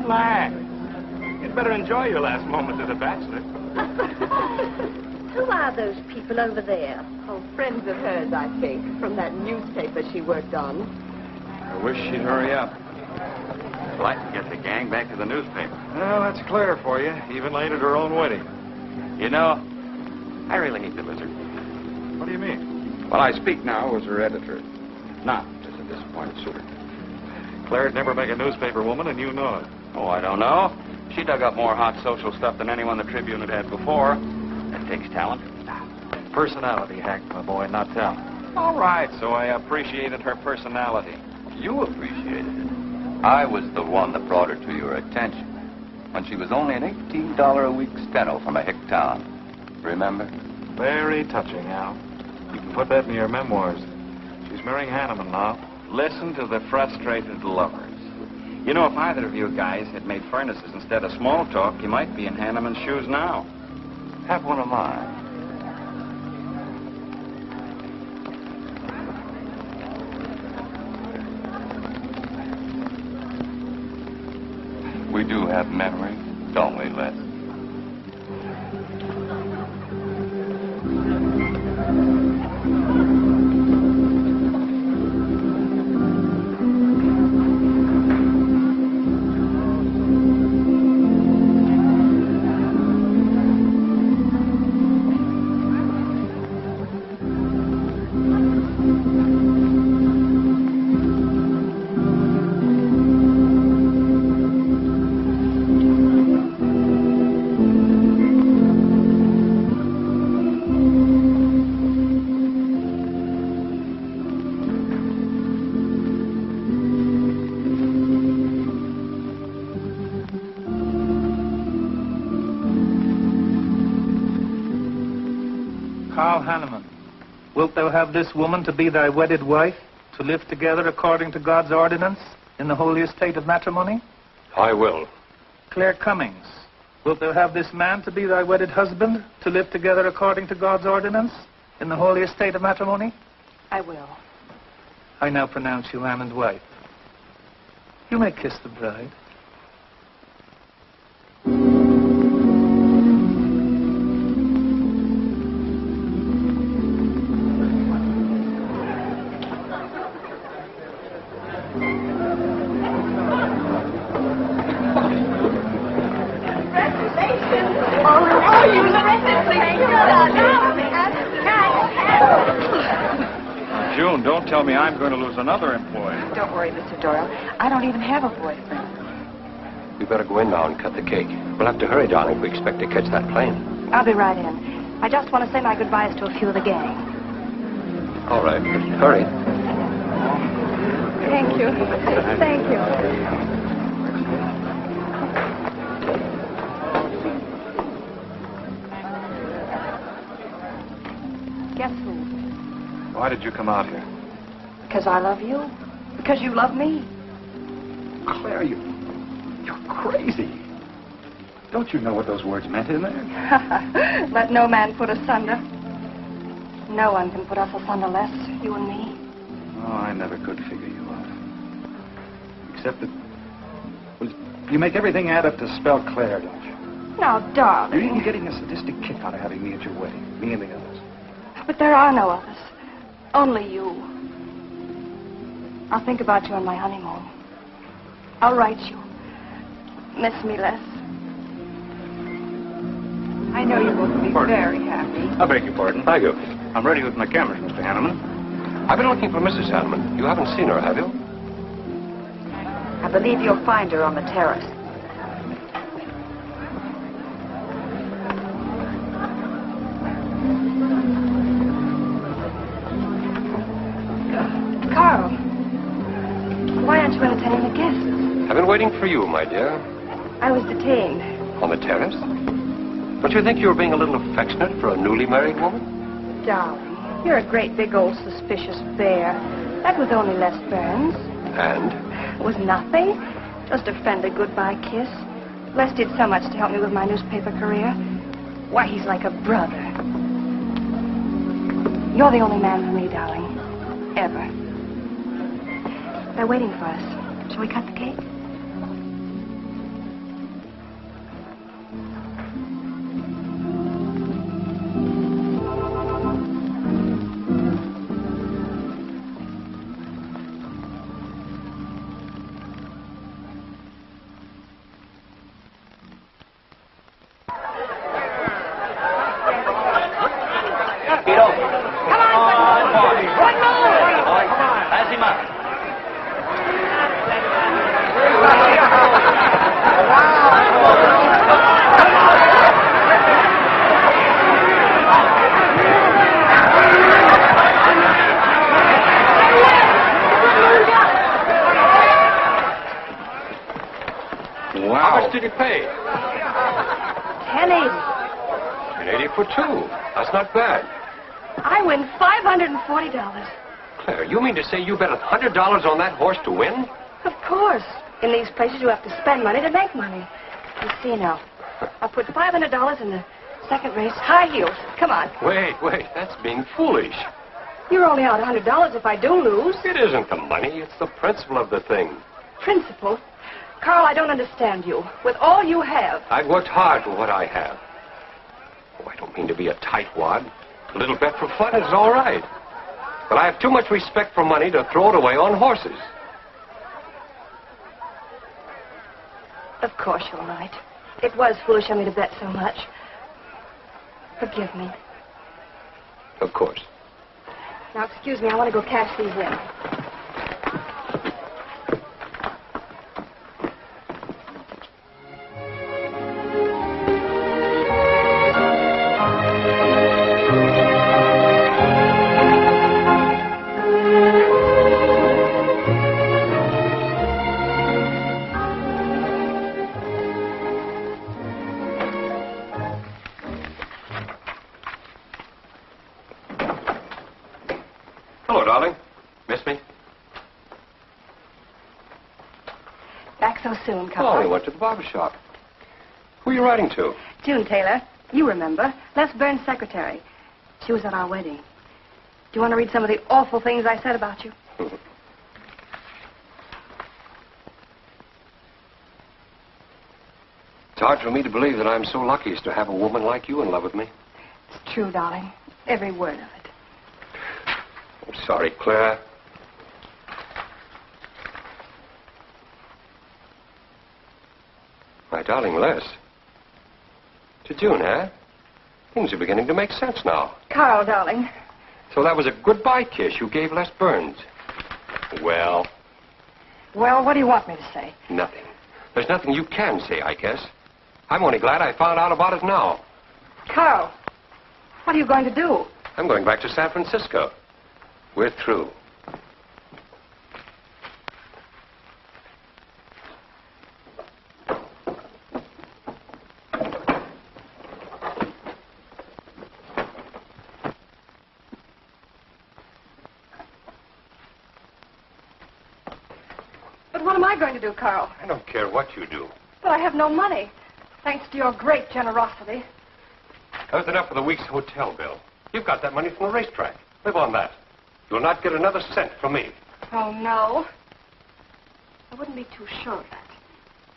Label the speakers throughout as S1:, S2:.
S1: Relax. You'd better enjoy your last moments as a bachelor.
S2: Who are those people over there?
S3: Oh, friends of hers, I think, from that newspaper she worked on.
S1: I wish she'd hurry up.
S4: I'd like to get the gang back to the newspaper.
S1: Well, that's clear for you. Even late at her own wedding.
S4: You know, I really hate the lizard.
S1: What do you mean?
S4: Well, I speak now as her editor, not as a disappointed suitor.
S1: Claire'd never make a newspaper woman, and you know it.
S4: Oh, I don't know. She dug up more hot social stuff than anyone the Tribune had had before. That takes talent.
S1: Personality, Hank, my boy, not talent. All right, so I appreciated her personality.
S4: You appreciated it. I was the one that brought her to your attention when she was only an $18 a week steno from a hick town. Remember?
S1: Very touching, Al. You can put that in your memoirs. She's marrying Hanneman now.
S4: Listen to the frustrated lovers. You know, if either of you guys had made furnaces instead of small talk, you might be in Hanneman's shoes now. Have one of mine. We do have memories, don't we, Les?
S5: Wilt thou have this woman to be thy wedded wife, to live together according to God's ordinance in the holy estate of matrimony?
S1: I will.
S5: Claire Cummings, wilt thou have this man to be thy wedded husband, to live together according to God's ordinance in the holy estate of matrimony?
S3: I will.
S5: I now pronounce you man and wife. You may kiss the bride.
S1: June, don't tell me I'm going to lose another employee.
S3: Don't worry, Mr. Doyle. I don't even have a boyfriend.
S6: We better go in now and cut the cake. We'll have to hurry, darling, if we expect to catch that plane.
S2: I'll be right in. I just want to say my goodbyes to a few of the gang.
S6: All right, hurry.
S3: Thank you. Thank you. Guess who?
S1: Why did you come out here?
S3: Because I love you. Because you love me.
S4: Claire, you're crazy. Don't you know what those words meant in there?
S3: Let no man put asunder. No one can put us asunder, Les, you and me.
S4: Oh, I never could figure you out. Except that, well, you make everything add up to spell Claire, don't you?
S3: Now, darling.
S4: You're even getting a sadistic kick out of having me at your wedding, me and the others.
S3: But there are no others. Only you. I'll think about you on my honeymoon. I'll write you. Miss me, Les. I know you're going to be very happy.
S4: I beg your pardon.
S6: Thank you.
S4: I'm ready with my cameras, Mr. Hanneman.
S6: I've been looking for Mrs. Hanneman. You haven't seen her, have you?
S3: I believe you'll find her on the terrace. Carl, why aren't you entertaining the guests?
S6: I've been waiting for you, my dear.
S3: I was detained.
S6: On the terrace? Don't you think you were being a little affectionate for a newly married woman?
S3: Darling, you're a great big old suspicious bear. That was only Les Burns.
S6: And?
S3: It was nothing. Just a friendly goodbye kiss. Les did so much to help me with my newspaper career. Why, he's like a brother. You're the only man for me, darling. Ever. They're waiting for us. Shall we cut the cake?
S6: Wow. How much did he pay?
S3: $10.80.
S6: $10.80 for two. That's not bad.
S3: I win $540.
S6: Claire, you mean to say you bet $100 on that horse to win?
S3: Of course. In these places, you have to spend money to make money. You see now. I'll put $500 in the second race. High heels. Come on.
S6: Wait. That's being foolish.
S3: You're only out $100 if I do lose.
S6: It isn't the money. It's the principle of the thing.
S3: Principle? Carl, I don't understand you. With all you have.
S6: I've worked hard for what I have. Oh, I don't mean to be a tightwad. A little bet for fun is all right. But I have too much respect for money to throw it away on horses.
S3: Of course you're right. It was foolish of me to bet so much. Forgive me.
S6: Of course.
S3: Now, excuse me, I want to go cash these in.
S6: Hello, darling. Miss me?
S3: Back so soon, Carl.
S6: Oh, we went to the barber shop. Who are you writing to?
S3: June Taylor. You remember. Les Burns' secretary. She was at our wedding. Do you want to read some of the awful things I said about you?
S6: It's hard for me to believe that I'm so lucky as to have a woman like you in love with me.
S3: It's true, darling. Every word of it.
S6: I'm sorry, Claire. My darling Les. To June, eh? Things are beginning to make sense now.
S3: Carl, darling.
S6: So that was a goodbye kiss you gave Les Burns. Well,
S3: Well, what do you want me to say?
S6: nothing. There's nothing you can say, I guess. I'm only glad I found out about it now.
S3: Carl, what are you going to do?
S6: I'm going back to San Francisco. We're through.
S3: But what am I going to do, Carl?
S6: I don't care what you do.
S3: But I have no money. Thanks to your great generosity.
S6: That was enough for the week's hotel bill. You've got that money from the racetrack. Live on that. You'll not get another cent from me.
S3: Oh, no. I wouldn't be too sure of that.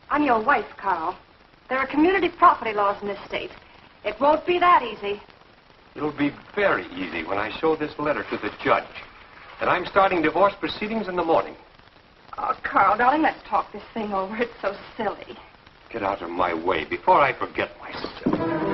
S3: I'm your wife, Carl. There are community property laws in this state. It won't be that easy.
S6: It'll be very easy when I show this letter to the judge. And I'm starting divorce proceedings in the morning.
S3: Oh, Carl, darling, let's talk this thing over. It's so silly.
S6: Get out of my way before I forget myself.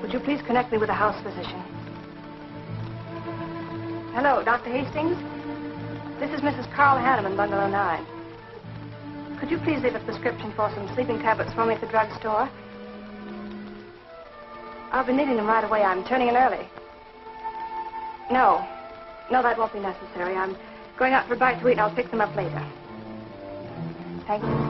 S3: Would you please connect me with a house physician? Hello, Dr. Hastings? This is Mrs. Carl Hanneman, Bungalow 9. Could you please leave a prescription for some sleeping tablets for me at the drugstore? I'll be needing them right away. I'm turning in early. No, that won't be necessary. I'm going out for a bite to eat, and I'll pick them up later. Thank you.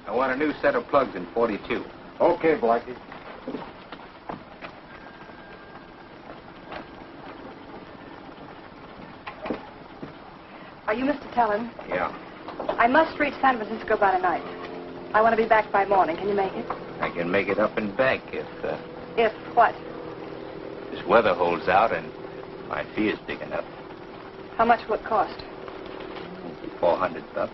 S7: I want a new set of plugs in 42.
S6: Okay, Blackie.
S3: Are you Mr. Tellen?
S7: Yeah.
S3: I must reach San Francisco by tonight. I want to be back by morning. Can you make it?
S7: I can make it up and back if
S3: If what?
S7: this weather holds out and my fee is big enough.
S3: How much will it cost?
S7: $400.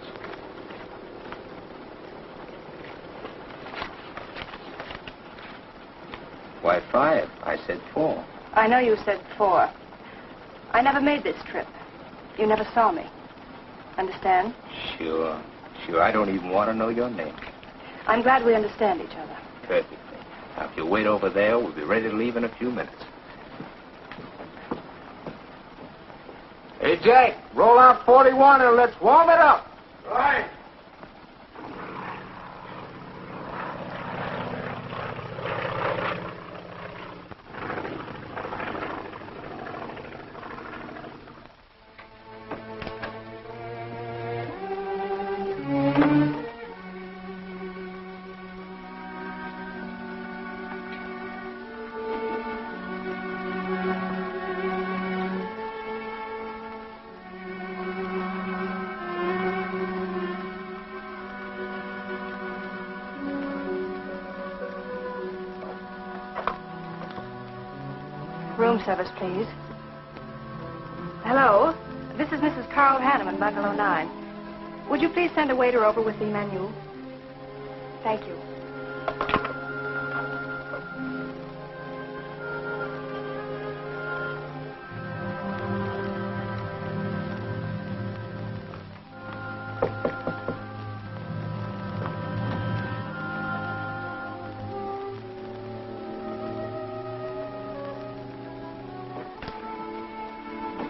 S7: Why 5? I said 4.
S3: I know you said 4. I never made this trip. You never saw me. Understand?
S7: Sure. I don't even want to know your name.
S3: I'm glad we understand each other.
S7: Perfectly. Now, if you wait over there, we'll be ready to leave in a few minutes.
S6: Hey, Jack, roll out 41 and let's warm it up.
S1: Right.
S3: Room service, please. Hello. This is Mrs. Carl Hanneman, Bungalow 9. Would you please send a waiter over with the menu? Thank you.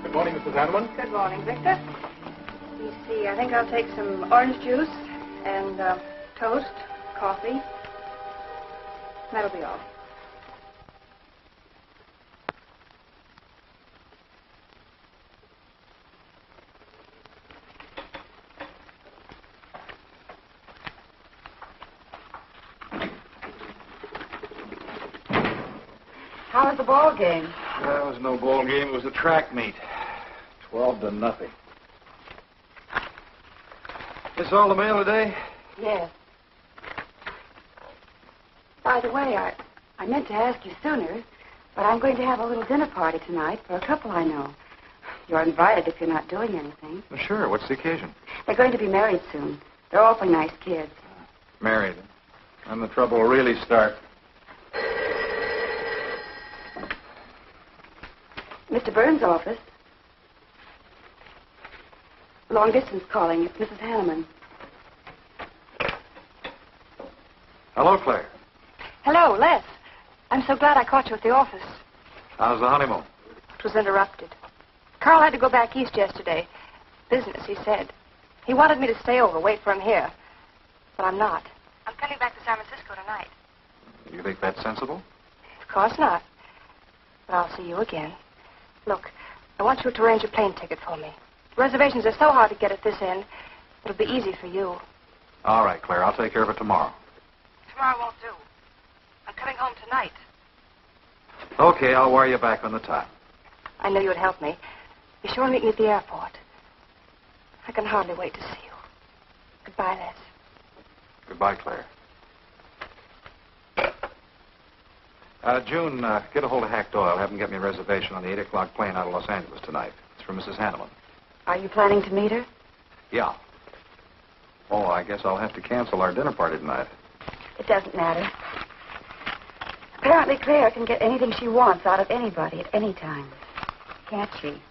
S6: Good morning, Mrs. Hanneman.
S3: Good morning, Victor. Let me see. I think I'll take some orange juice and toast, coffee. That'll be all.
S8: How was the ball game?
S1: That was no ball game. It was a track meet. 12-0. This all the mail today?
S8: Yes. By the way, I meant to ask you sooner, but I'm going to have a little dinner party tonight for a couple I know. You're invited if you're not doing anything.
S1: Well, sure. What's the occasion?
S8: They're going to be married soon. They're awfully nice kids.
S1: Married. And the trouble will really start.
S8: Mr. Burns' office. Long distance calling. It's Mrs. Hanneman.
S1: Hello, Claire.
S3: Hello, Les. I'm so glad I caught you at the office.
S1: How's the honeymoon?
S3: It was interrupted. Carl had to go back east yesterday. Business, he said. He wanted me to stay over, wait for him here. But I'm not. I'm coming back to San Francisco tonight.
S1: You think that's sensible?
S3: Of course not. But I'll see you again. Look, I want you to arrange a plane ticket for me. Reservations are so hard to get at this end, it'll be easy for you.
S1: All right, Claire. I'll take care of it tomorrow.
S3: Tomorrow won't do. I'm coming home tonight.
S1: Okay, I'll wire you back on the time.
S3: I knew you'd help me. Be sure and meet me at the airport. I can hardly wait to see you. Goodbye, Les.
S1: Goodbye, Claire. June, get a hold of Hack Doyle. Have him get me a reservation on the 8 o'clock plane out of Los Angeles tonight. It's for Mrs. Hanneman.
S8: Are you planning to meet her?
S1: Yeah. Oh, I guess I'll have to cancel our dinner party tonight.
S8: It doesn't matter. Apparently, Claire can get anything she wants out of anybody at any time. Can't she?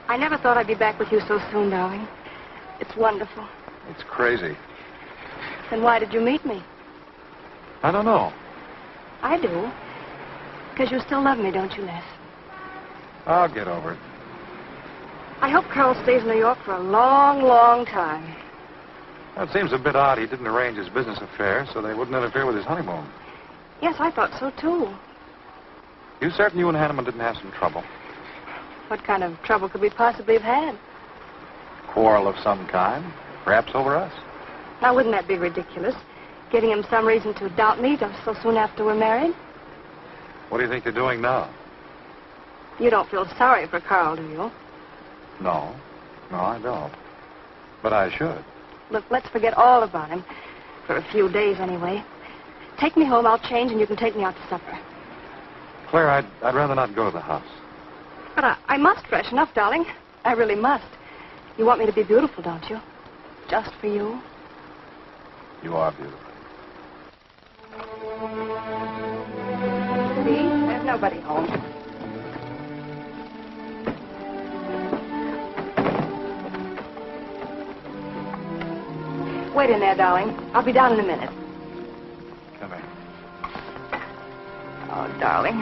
S3: I never thought I'd be back with you so soon, darling. It's wonderful.
S1: It's crazy.
S3: Then why did you meet me?
S1: I don't know.
S3: I do. Because you still love me, don't you, Les?
S1: I'll get over it.
S3: I hope Carl stays in New York for a long, long time.
S1: Well, it seems a bit odd he didn't arrange his business affairs so they wouldn't interfere with his honeymoon.
S3: Yes, I thought so, too.
S1: You certain you and Hanneman didn't have some trouble?
S3: What kind of trouble could we possibly have had?
S1: Quarrel of some kind? Perhaps over us?
S3: Now, wouldn't that be ridiculous? Giving him some reason to doubt me just so soon after we're married?
S1: What do you think they're doing now?
S3: You don't feel sorry for Carl, do you?
S1: No. No, I don't. But I should.
S3: Look, let's forget all about him. For a few days, anyway. Take me home, I'll change, and you can take me out to supper.
S1: Claire, I'd rather not go to the house.
S3: But I must freshen up, darling. I really must. You want me to be beautiful, don't you? Just for you?
S1: You are beautiful.
S3: See? There's nobody home. Wait in there, darling. I'll be down in a minute.
S1: Come here.
S3: Oh, darling.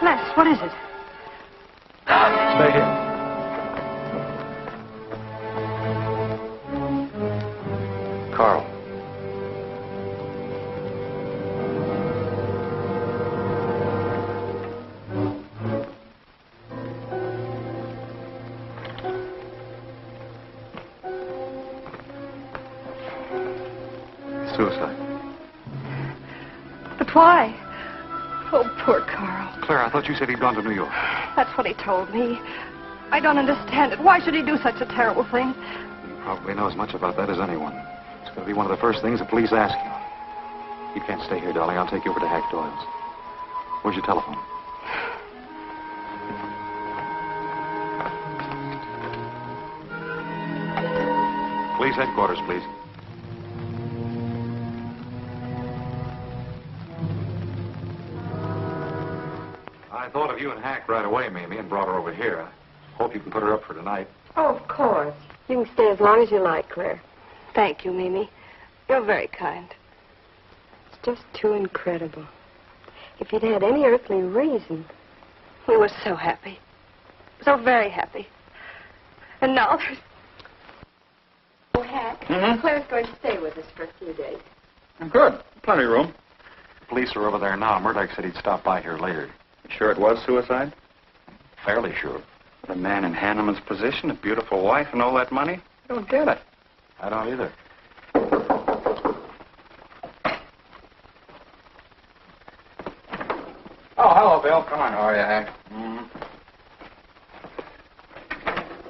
S3: Les, what is it?
S1: Stay here. Carl. Suicide.
S3: But why? Oh, poor Carl.
S1: Claire, I thought you said he'd gone to New York.
S3: That's what he told me. I don't understand it. Why should he do such a terrible thing?
S1: You probably know as much about that as anyone. It's going to be one of the first things the police ask you. You can't stay here, darling. I'll take you over to Hack Doyle's. Where's your telephone? Police headquarters, please. I thought of you and Hack right away, Mamie, and brought her over here. I hope you can put her up for tonight.
S2: Oh, of course. You can stay as long as you like, Claire.
S3: Thank you, Mimi. You're very kind.
S2: It's just too incredible. If you'd had any earthly reason.
S3: We were so happy. So very happy. And now there's...
S2: Oh, Hack, Claire's going to stay with us for a few days.
S4: Good. Plenty of room.
S1: The police are over there now. Murdoch said he'd stop by here later.
S4: Sure it was suicide?
S1: Fairly sure.
S4: The man in Hanneman's position, a beautiful wife and all that money? I don't get it.
S1: I don't either.
S4: Oh, hello, Bill. Come on. How are you, Hank?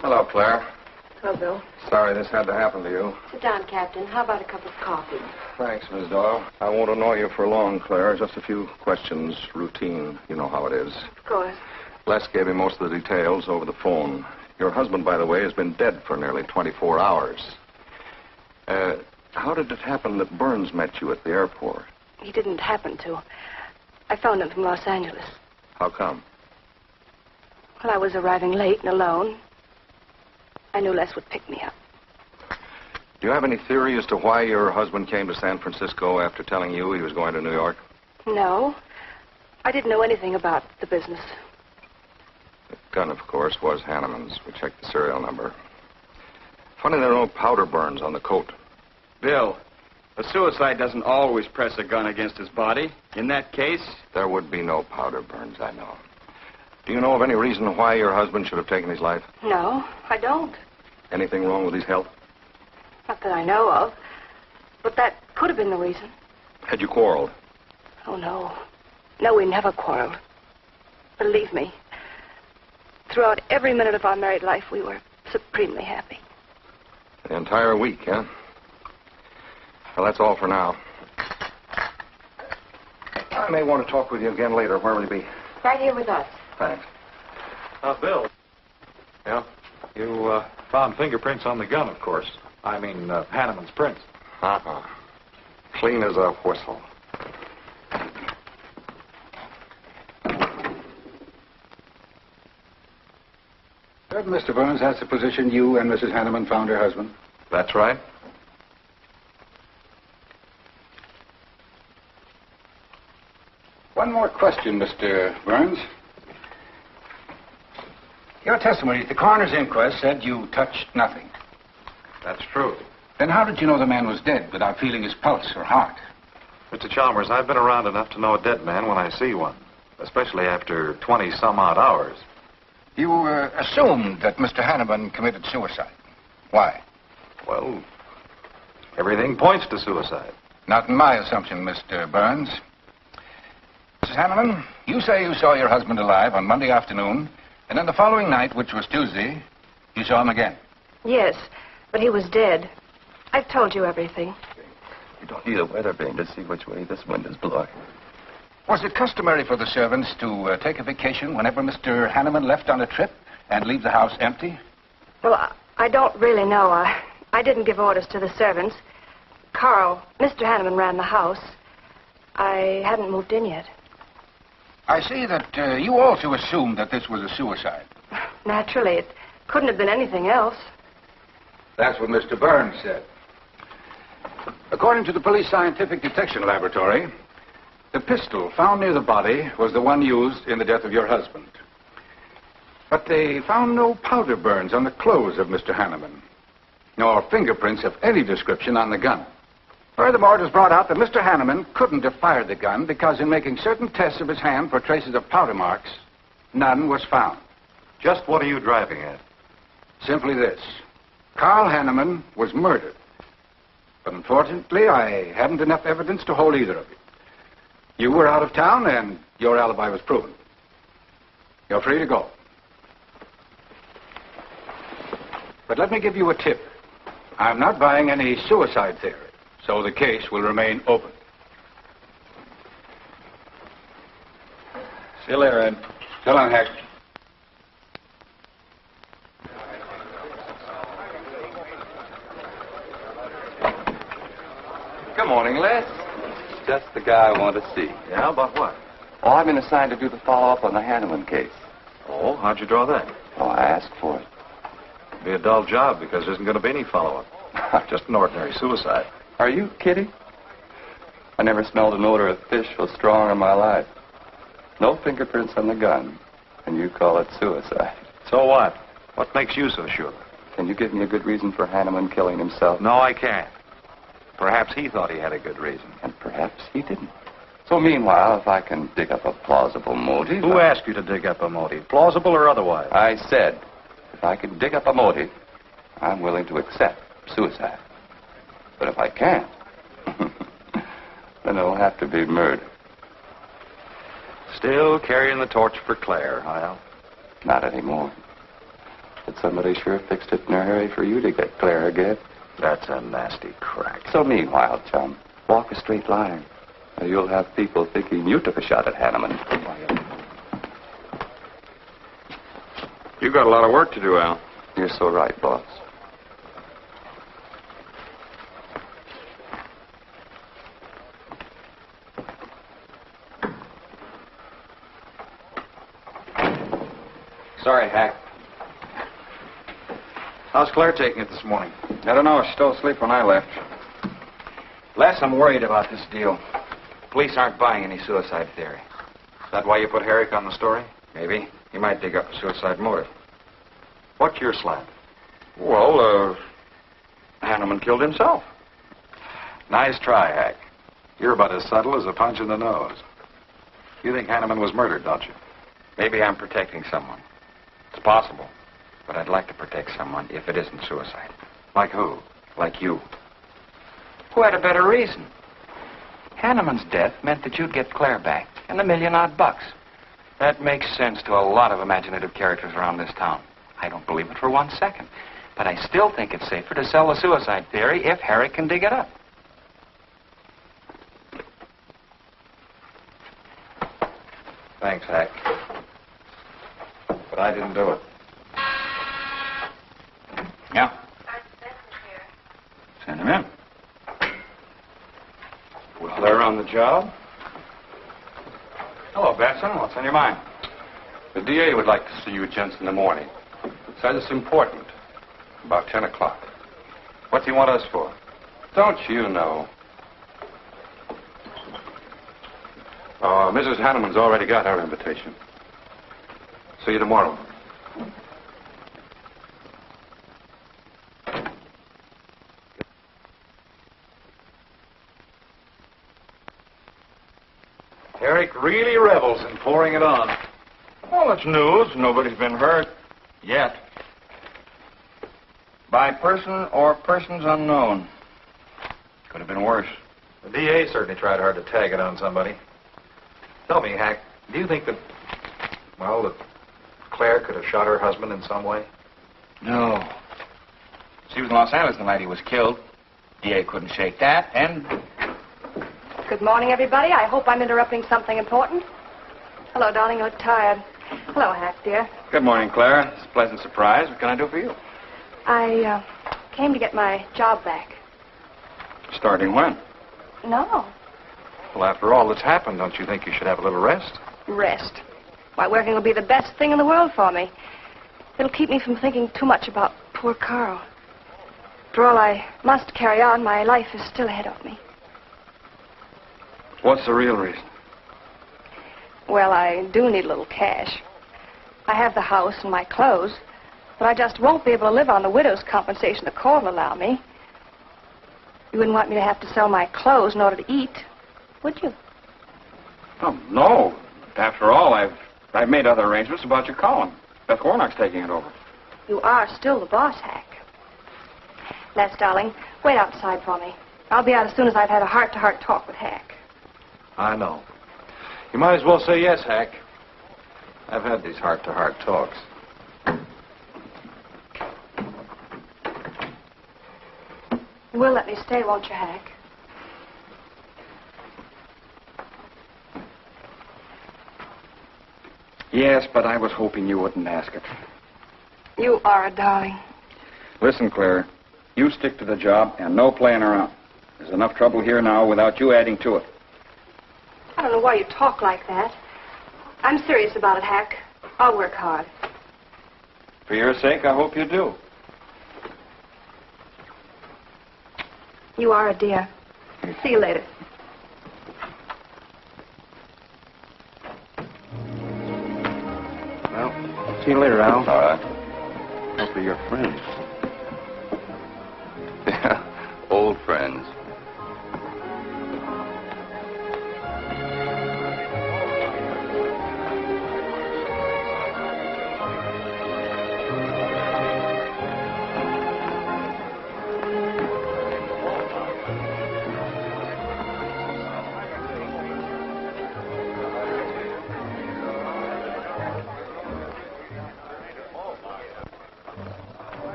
S4: Hello, Claire.
S2: Hello, Bill.
S6: Sorry this had to happen to you.
S2: Sit down, Captain. How about a cup of coffee?
S6: Thanks, Miss Doyle. I won't annoy you for long, Claire. Just a few questions. Routine. You know how it is.
S3: Of course.
S6: Les gave me most of the details over the phone. Your husband, by the way, has been dead for nearly 24 hours. How did it happen that Burns met you at the airport?
S3: He didn't happen to. I phoned him from Los Angeles.
S6: How come?
S3: Well, I was arriving late and alone. I knew Les would pick me up.
S6: Do you have any theory as to why your husband came to San Francisco after telling you he was going to New York?
S3: No. I didn't know anything about the business.
S6: The gun, of course, was Hanneman's. We checked the serial number. Funny there are no powder burns on the coat.
S4: Bill, a suicide doesn't always press a gun against his body. In that case...
S6: There would be no powder burns, I know. Do you know of any reason why your husband should have taken his life?
S3: No, I don't.
S6: Anything wrong with his health?
S3: Not that I know of. But that could have been the reason.
S6: Had you quarreled?
S3: Oh, no. No, we never quarreled. Believe me. Throughout every minute of our married life, we were supremely happy.
S6: The entire week, huh? Well, that's all for now. I may want to talk with you again later. Where will you be?
S8: Right here with us.
S6: Thanks.
S1: Bill. Yeah? You found fingerprints on the gun, of course. I mean, Hanneman's prints.
S6: Uh-huh. Clean as a whistle.
S9: Mr. Burns, that's the position you and Mrs. Hanneman found her husband?
S1: That's right.
S9: One more question, Mr. Burns. Your testimony at the coroner's inquest said you touched nothing.
S1: That's true.
S9: Then how did you know the man was dead without feeling his pulse or heart?
S1: Mr. Chalmers, I've been around enough to know a dead man when I see one, especially after 20-some-odd hours.
S9: You assumed that Mr. Hanneman committed suicide. Why?
S1: Well, everything points to suicide.
S9: Not in my assumption, Mr. Burns. Mrs. Hanneman, you say you saw your husband alive on Monday afternoon, and then the following night, which was Tuesday, you saw him again.
S3: Yes, but he was dead. I've told you everything.
S7: You don't need a weather vane to see which way this wind is blowing.
S9: Was it customary for the servants to take a vacation whenever Mr. Hanneman left on a trip and leave the house empty?
S3: Well, I don't really know. I didn't give orders to the servants. Carl, Mr. Hanneman ran the house. I hadn't moved in yet.
S9: I see that you also assumed that this was a suicide.
S3: Naturally, it couldn't have been anything else.
S9: That's what Mr. Burns said. According to the police scientific detection laboratory, the pistol found near the body was the one used in the death of your husband. But they found no powder burns on the clothes of Mr. Hanneman, nor fingerprints of any description on the gun. Furthermore, it was brought out that Mr. Hanneman couldn't have fired the gun because in making certain tests of his hand for traces of powder marks, none was found.
S1: Just what are you driving at?
S9: Simply this. Carl Hanneman was murdered. But unfortunately, I hadn't enough evidence to hold either of you. You were out of town, and your alibi was proven. You're free to go. But let me give you a tip. I'm not buying any suicide theory, so the case will remain open.
S7: See you later, Ed.
S9: So long, Hack.
S7: Good morning, Les. Just the guy I want to see.
S1: Yeah, about what?
S7: Oh, I've been assigned to do the follow-up on the Hanneman case.
S1: Oh, how'd you draw that?
S7: Oh, I asked for it.
S1: It'll be a dull job because there isn't going to be any follow-up. Just an ordinary suicide.
S7: Are you kidding? I never smelled an odor of fish so strong in my life. No fingerprints on the gun, and you call it suicide.
S1: So what? What makes you so sure?
S7: Can you give me a good reason for Hanneman killing himself?
S1: No, I can't. Perhaps he thought he had a good reason.
S7: And perhaps he didn't. So meanwhile, if I can dig up a plausible motive...
S1: Who asked you to dig up a motive, plausible or otherwise?
S7: I said, if I can dig up a motive, I'm willing to accept suicide. But if I can't, then it'll have to be murder.
S1: Still carrying the torch for Claire, Hyle?
S7: Not anymore. But somebody sure fixed it in a hurry for you to get Claire again.
S1: That's a nasty crack.
S7: So meanwhile, chum, walk a straight line. Or you'll have people thinking you took a shot at Hanneman.
S4: You got a lot of work to do, Al.
S7: You're so right, boss.
S4: Sorry, Hack.
S1: How's Claire taking it this morning?
S4: I don't know. She's still asleep when I left. Les, I'm worried about this deal. Police aren't buying any suicide theory.
S1: Is that why you put Herrick on the story?
S4: Maybe. He might dig up a suicide motive.
S1: What's your slant?
S4: Well, Hanneman killed himself.
S1: Nice try, Hack. You're about as subtle as a punch in the nose. You think Hanneman was murdered, don't you?
S4: Maybe I'm protecting someone. It's possible. But I'd like to protect someone if it isn't suicide.
S1: Like who?
S4: Like you. Who had a better reason? Hanneman's death meant that you'd get Claire back and $1 million odd. That makes sense to a lot of imaginative characters around this town. I don't believe it for 1 second. But I still think it's safer to sell the suicide theory if Harry can dig it up.
S1: Thanks, Hack. But I didn't do it.
S9: Yeah?
S4: Send him in. Well, they're on the job. Hello, Benson. What's on your mind?
S6: The DA would like to see you gents in the morning. Says it's important. About 10 o'clock.
S1: What do you want us for?
S6: Don't you know? Mrs. Hanneman's already got our invitation. See you tomorrow.
S1: Eric really revels in pouring it on.
S4: Well, it's news. Nobody's been hurt. Yet. By person or persons unknown. Could have been worse.
S1: The DA certainly tried hard to tag it on somebody. Tell me, Hack, do you think that, well, that Claire could have shot her husband in some way?
S4: No. She was in Los Angeles the night he was killed. DA couldn't shake that, and...
S3: Good morning, everybody. I hope I'm interrupting something important. Hello, darling. You're tired. Hello, Hack, dear.
S4: Good morning, Claire. It's a pleasant surprise. What can I do for you?
S3: I came to get my job back.
S4: Starting when?
S3: No.
S1: Well, after all that's happened, don't you think you should have a little rest?
S3: Rest. Why, working will be the best thing in the world for me. It'll keep me from thinking too much about poor Carl. After all, I must carry on. My life is still ahead of me.
S4: What's the real reason?
S3: Well, I do need a little cash. I have the house and my clothes, but I just won't be able to live on the widow's compensation the court will allow me. You wouldn't want me to have to sell my clothes in order to eat, would you?
S4: Oh, no. After all, I've made other arrangements about your column. Beth Warnock's taking it over.
S3: You are still the boss, Hack. Les, darling, wait outside for me. I'll be out as soon as I've had a heart-to-heart talk with Hack.
S1: I know. You might as well say yes, Hack. I've had these heart-to-heart talks.
S3: You will let me stay, won't you, Hack?
S4: Yes, but I was hoping you wouldn't ask it.
S3: You are a darling.
S4: Listen, Claire, you stick to the job and no playing around. There's enough trouble here now without you adding to it.
S3: I don't know why you talk like that. I'm serious about it, Hack. I'll work hard.
S4: For your sake, I hope you do.
S3: You are a dear. See you later.
S1: Well, see you later, Al.
S7: All right.
S1: Must be your friends.
S7: Yeah, old friends.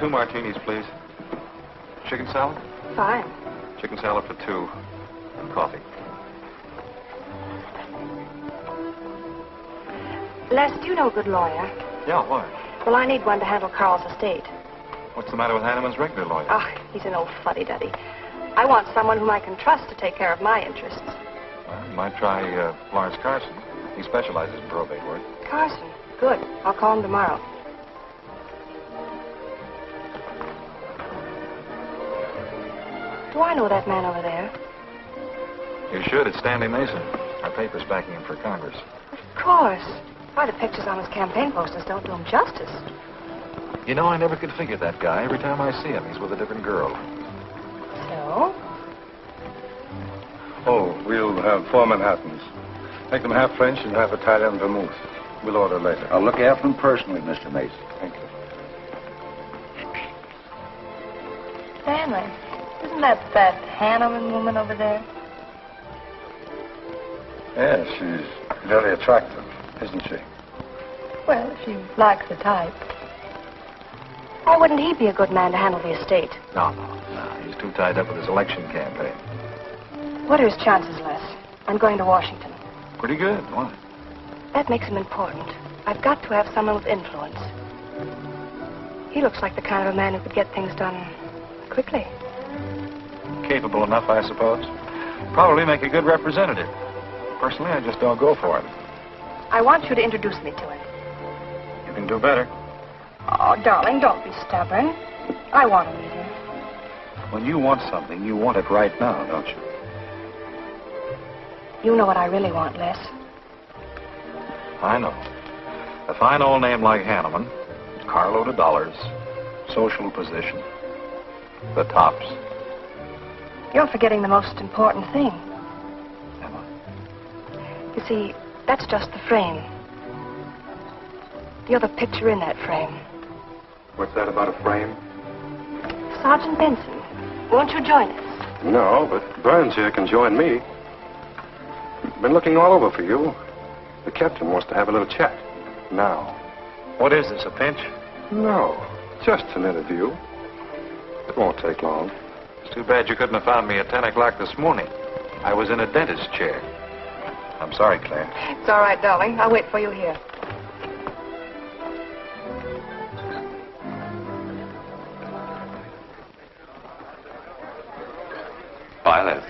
S1: Two martinis, please. Chicken salad?
S3: Fine.
S1: Chicken salad for two. And coffee.
S3: Les, do you know a good lawyer?
S1: Yeah, why?
S3: Well, I need one to handle Carl's estate.
S1: What's the matter with Hanneman's regular lawyer?
S3: Ah, he's an old fuddy-duddy. I want someone whom I can trust to take care of my interests.
S1: Well, you might try Lawrence Carson. He specializes in probate work.
S3: Carson? Good. I'll call him tomorrow. Do I know that man over there?
S1: You should. It's Stanley Mason. Our paper's backing him for Congress.
S3: Of course. Why, the pictures on his campaign posters don't do him justice.
S1: You know, I never could figure that guy. Every time I see him, he's with a different girl.
S3: So?
S10: Oh, we'll have 4 Manhattans. Make them half French and half Italian vermouth. We'll order later.
S11: I'll look after them personally, Mr. Mason.
S10: Thank you.
S3: Stanley, isn't that Hanneman woman over there?
S10: Yes, she's very attractive, isn't she?
S3: Well, if you like the type. Why wouldn't he be a good man to handle the estate?
S1: No. He's too tied up with his election campaign.
S3: What are his chances, Les? I'm going to Washington.
S1: Pretty good. Why?
S3: That makes him important. I've got to have someone with influence. He looks like the kind of a man who could get things done quickly.
S1: Capable enough, I suppose. Probably make a good representative. Personally, I just don't go for it.
S3: I want you to introduce me to him.
S1: You can do better.
S3: Oh, darling, don't be stubborn. I want to meet him.
S1: When you want something, you want it right now, don't you?
S3: You know what I really want, Les.
S1: I know. A fine old name like Hanneman, carload of dollars, social position, the tops.
S3: You're forgetting the most important thing. You see, that's just the frame. The other picture in that frame.
S6: What's that about a frame?
S3: Sergeant Benson, won't you join us?
S6: No, but Burns here can join me. Been looking all over for you. The captain wants to have a little chat. Now.
S1: What is this, a pinch?
S6: No, just an interview. It won't take long.
S1: It's too bad you couldn't have found me at 10 o'clock this morning. I was in a dentist's chair. I'm sorry, Claire.
S3: It's all right, darling. I'll wait for you here.
S7: Violet.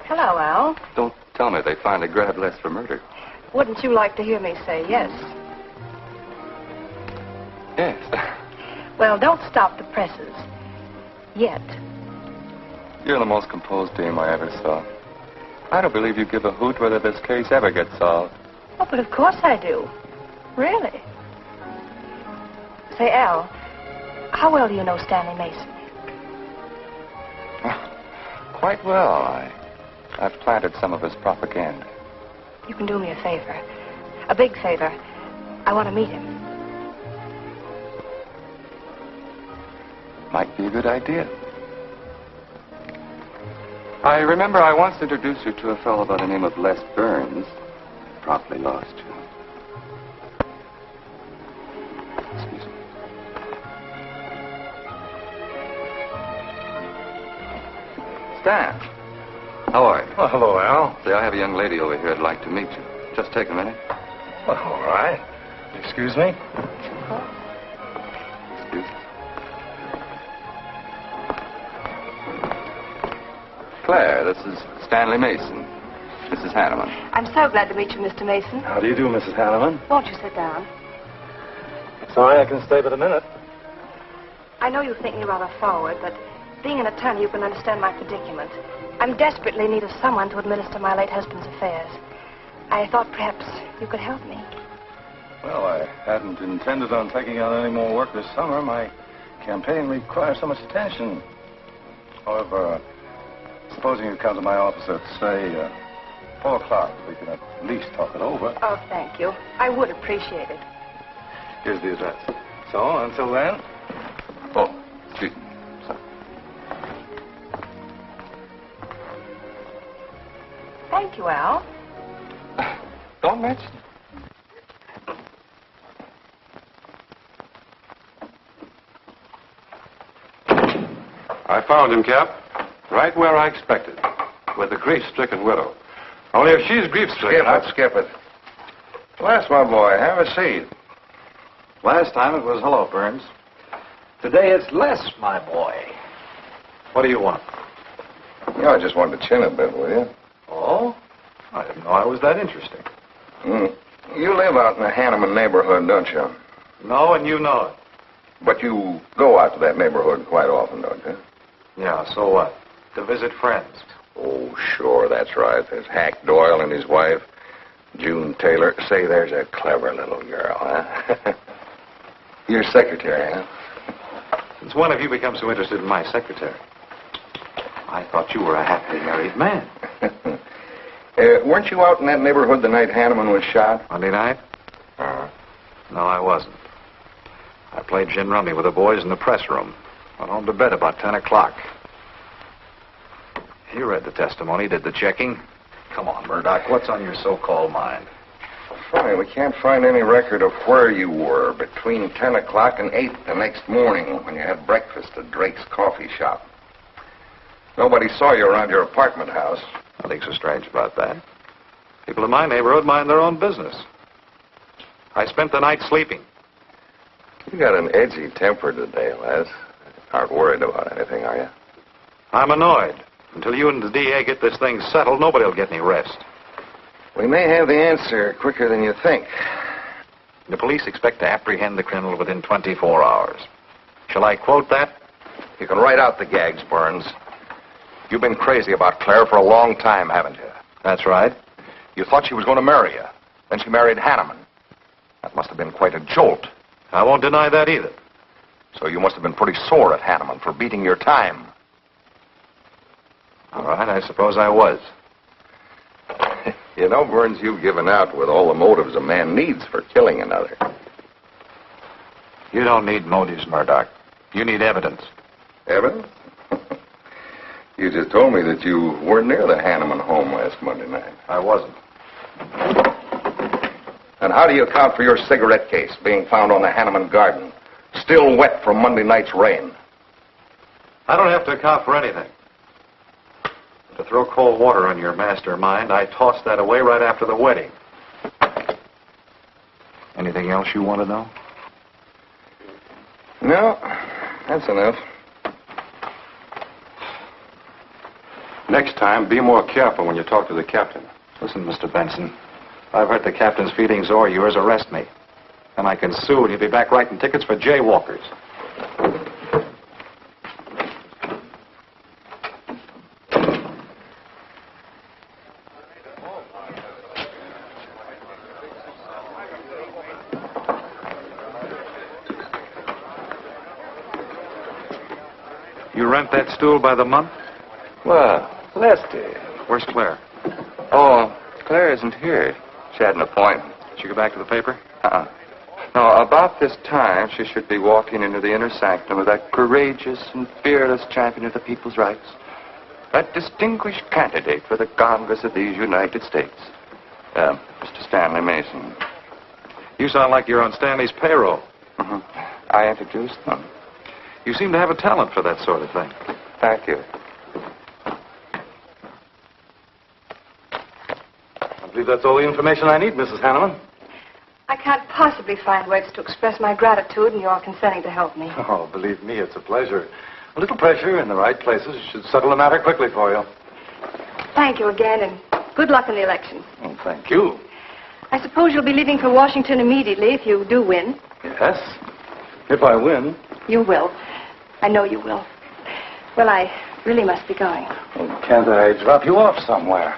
S3: Hello, Al.
S7: Don't tell me they finally grabbed Les for murder.
S3: Wouldn't you like to hear me say yes?
S7: Yes.
S3: Well, don't stop the presses. Yet.
S7: You're the most composed dame I ever saw. I don't believe you give a hoot whether this case ever gets solved.
S3: Oh, but of course I do. Really. Say, Al, how well do you know Stanley Mason?
S7: Quite well. I've planted some of his propaganda.
S3: You can do me a favor. A big favor. I want to meet him.
S7: Might be a good idea. I remember I once introduced you to a fellow by the name of Les Burns. Promptly lost you. Excuse me. Stan. How are you?
S10: Well, hello, Al.
S7: Say, I have a young lady over here I'd like to meet you. Just take a minute.
S10: Well, all right. Excuse me?
S7: Excuse me. Claire, this is Stanley Mason. Mrs. Hanneman.
S3: I'm so glad to meet you, Mr. Mason.
S10: How do you do, Mrs. Hanneman?
S3: Won't you sit down?
S10: Sorry, I can stay but a minute.
S3: I know you think me rather forward, but being an attorney, you can understand my predicament. I'm desperately in need of someone to administer my late husband's affairs. I thought perhaps you could help me.
S10: Well, I hadn't intended on taking on any more work this summer. My campaign requires so much attention. However, supposing you come to my office at, say, 4 o'clock, we can at least talk it over.
S3: Oh, thank you. I would appreciate it.
S10: Here's the address. So, until then...
S7: Oh, excuse me. Sorry.
S3: Thank you, Al.
S7: Don't mention it.
S6: I found him, Cap. Right where I expected. With a grief-stricken widow. Only if she's grief-stricken...
S11: Skip it. Les, my boy, have a seat.
S1: Last time it was hello, Burns. Today it's Les, my boy. What do you want?
S11: You know, I just wanted to chin a bit, will you?
S1: Oh? I didn't know I was that interesting.
S11: You live out in the Hanneman neighborhood, don't you?
S1: No, and you know it.
S11: But you go out to that neighborhood quite often, don't you?
S1: Yeah, so what? To visit friends.
S11: Oh, sure, that's right. There's Hack Doyle and his wife, June Taylor. Say, there's a clever little girl, huh? Your secretary, huh?
S1: Since when have you become so interested in my secretary? I thought you were a happily married man.
S11: Weren't you out in that neighborhood the night Hanneman was shot?
S1: Monday night? No, I wasn't. I played gin rummy with the boys in the press room. Went home to bed about 10 o'clock. You read the testimony, did the checking. Come on, Murdoch, what's on your so-called mind?
S11: Funny, we can't find any record of where you were between 10 o'clock and 8 the next morning when you had breakfast at Drake's coffee shop. Nobody saw you around your apartment house.
S1: Nothing so strange about that. People in my neighborhood mind their own business. I spent the night sleeping.
S11: You got an edgy temper today, Les. Aren't worried about anything, are you?
S1: I'm annoyed. Until you and the DA get this thing settled, nobody will get any rest.
S11: We may have the answer quicker than you think.
S1: The police expect to apprehend the criminal within 24 hours. Shall I quote that?
S11: You can write out the gags, Burns. You've been crazy about Claire for a long time, haven't you?
S1: That's right.
S11: You thought she was going to marry you. Then she married Hanneman. That must have been quite a jolt.
S1: I won't deny that either.
S11: So you must have been pretty sore at Hanneman for beating your time.
S1: All right, I suppose I was.
S11: You know, Burns, you've given out with all the motives a man needs for killing another.
S1: You don't need motives, Murdoch. You need evidence.
S11: Evidence? You just told me that you weren't near the Hanneman home last Monday night.
S1: I wasn't.
S11: And how do you account for your cigarette case being found on the Hanneman garden, still wet from Monday night's rain?
S1: I don't have to account for anything. To throw cold water on your mastermind, I tossed that away right after the wedding. Anything else you want to know?
S11: No, that's enough.
S10: Next time, be more careful when you talk to the captain.
S1: Listen, Mr. Benson, if I've hurt the captain's feelings or yours, arrest me. And I can sue, and you'll be back writing tickets for jaywalkers. You rent that stool by the month?
S7: Well, Lefty.
S1: Where's Claire?
S7: Oh, Claire isn't here. She had an appointment.
S1: Did she go back to the paper?
S7: No, about this time, she should be walking into the inner sanctum of that courageous and fearless champion of the people's rights. That distinguished candidate for the Congress of these United States. Mr. Stanley Mason.
S1: You sound like you're on Stanley's payroll.
S7: I introduced them.
S1: You seem to have a talent for that sort of thing.
S7: Thank you.
S10: I believe that's all the information I need, Mrs. Hanneman.
S3: I can't possibly find words to express my gratitude in your consenting to help me.
S10: Oh, believe me, it's a pleasure. A little pressure in the right places should settle the matter quickly for you.
S3: Thank you again, and good luck in the election.
S10: Oh, thank you.
S3: I suppose you'll be leaving for Washington immediately if you do win.
S10: Yes, if I win.
S3: You will. I know you will. Well, I really must be going.
S10: Well, can't I drop you off somewhere?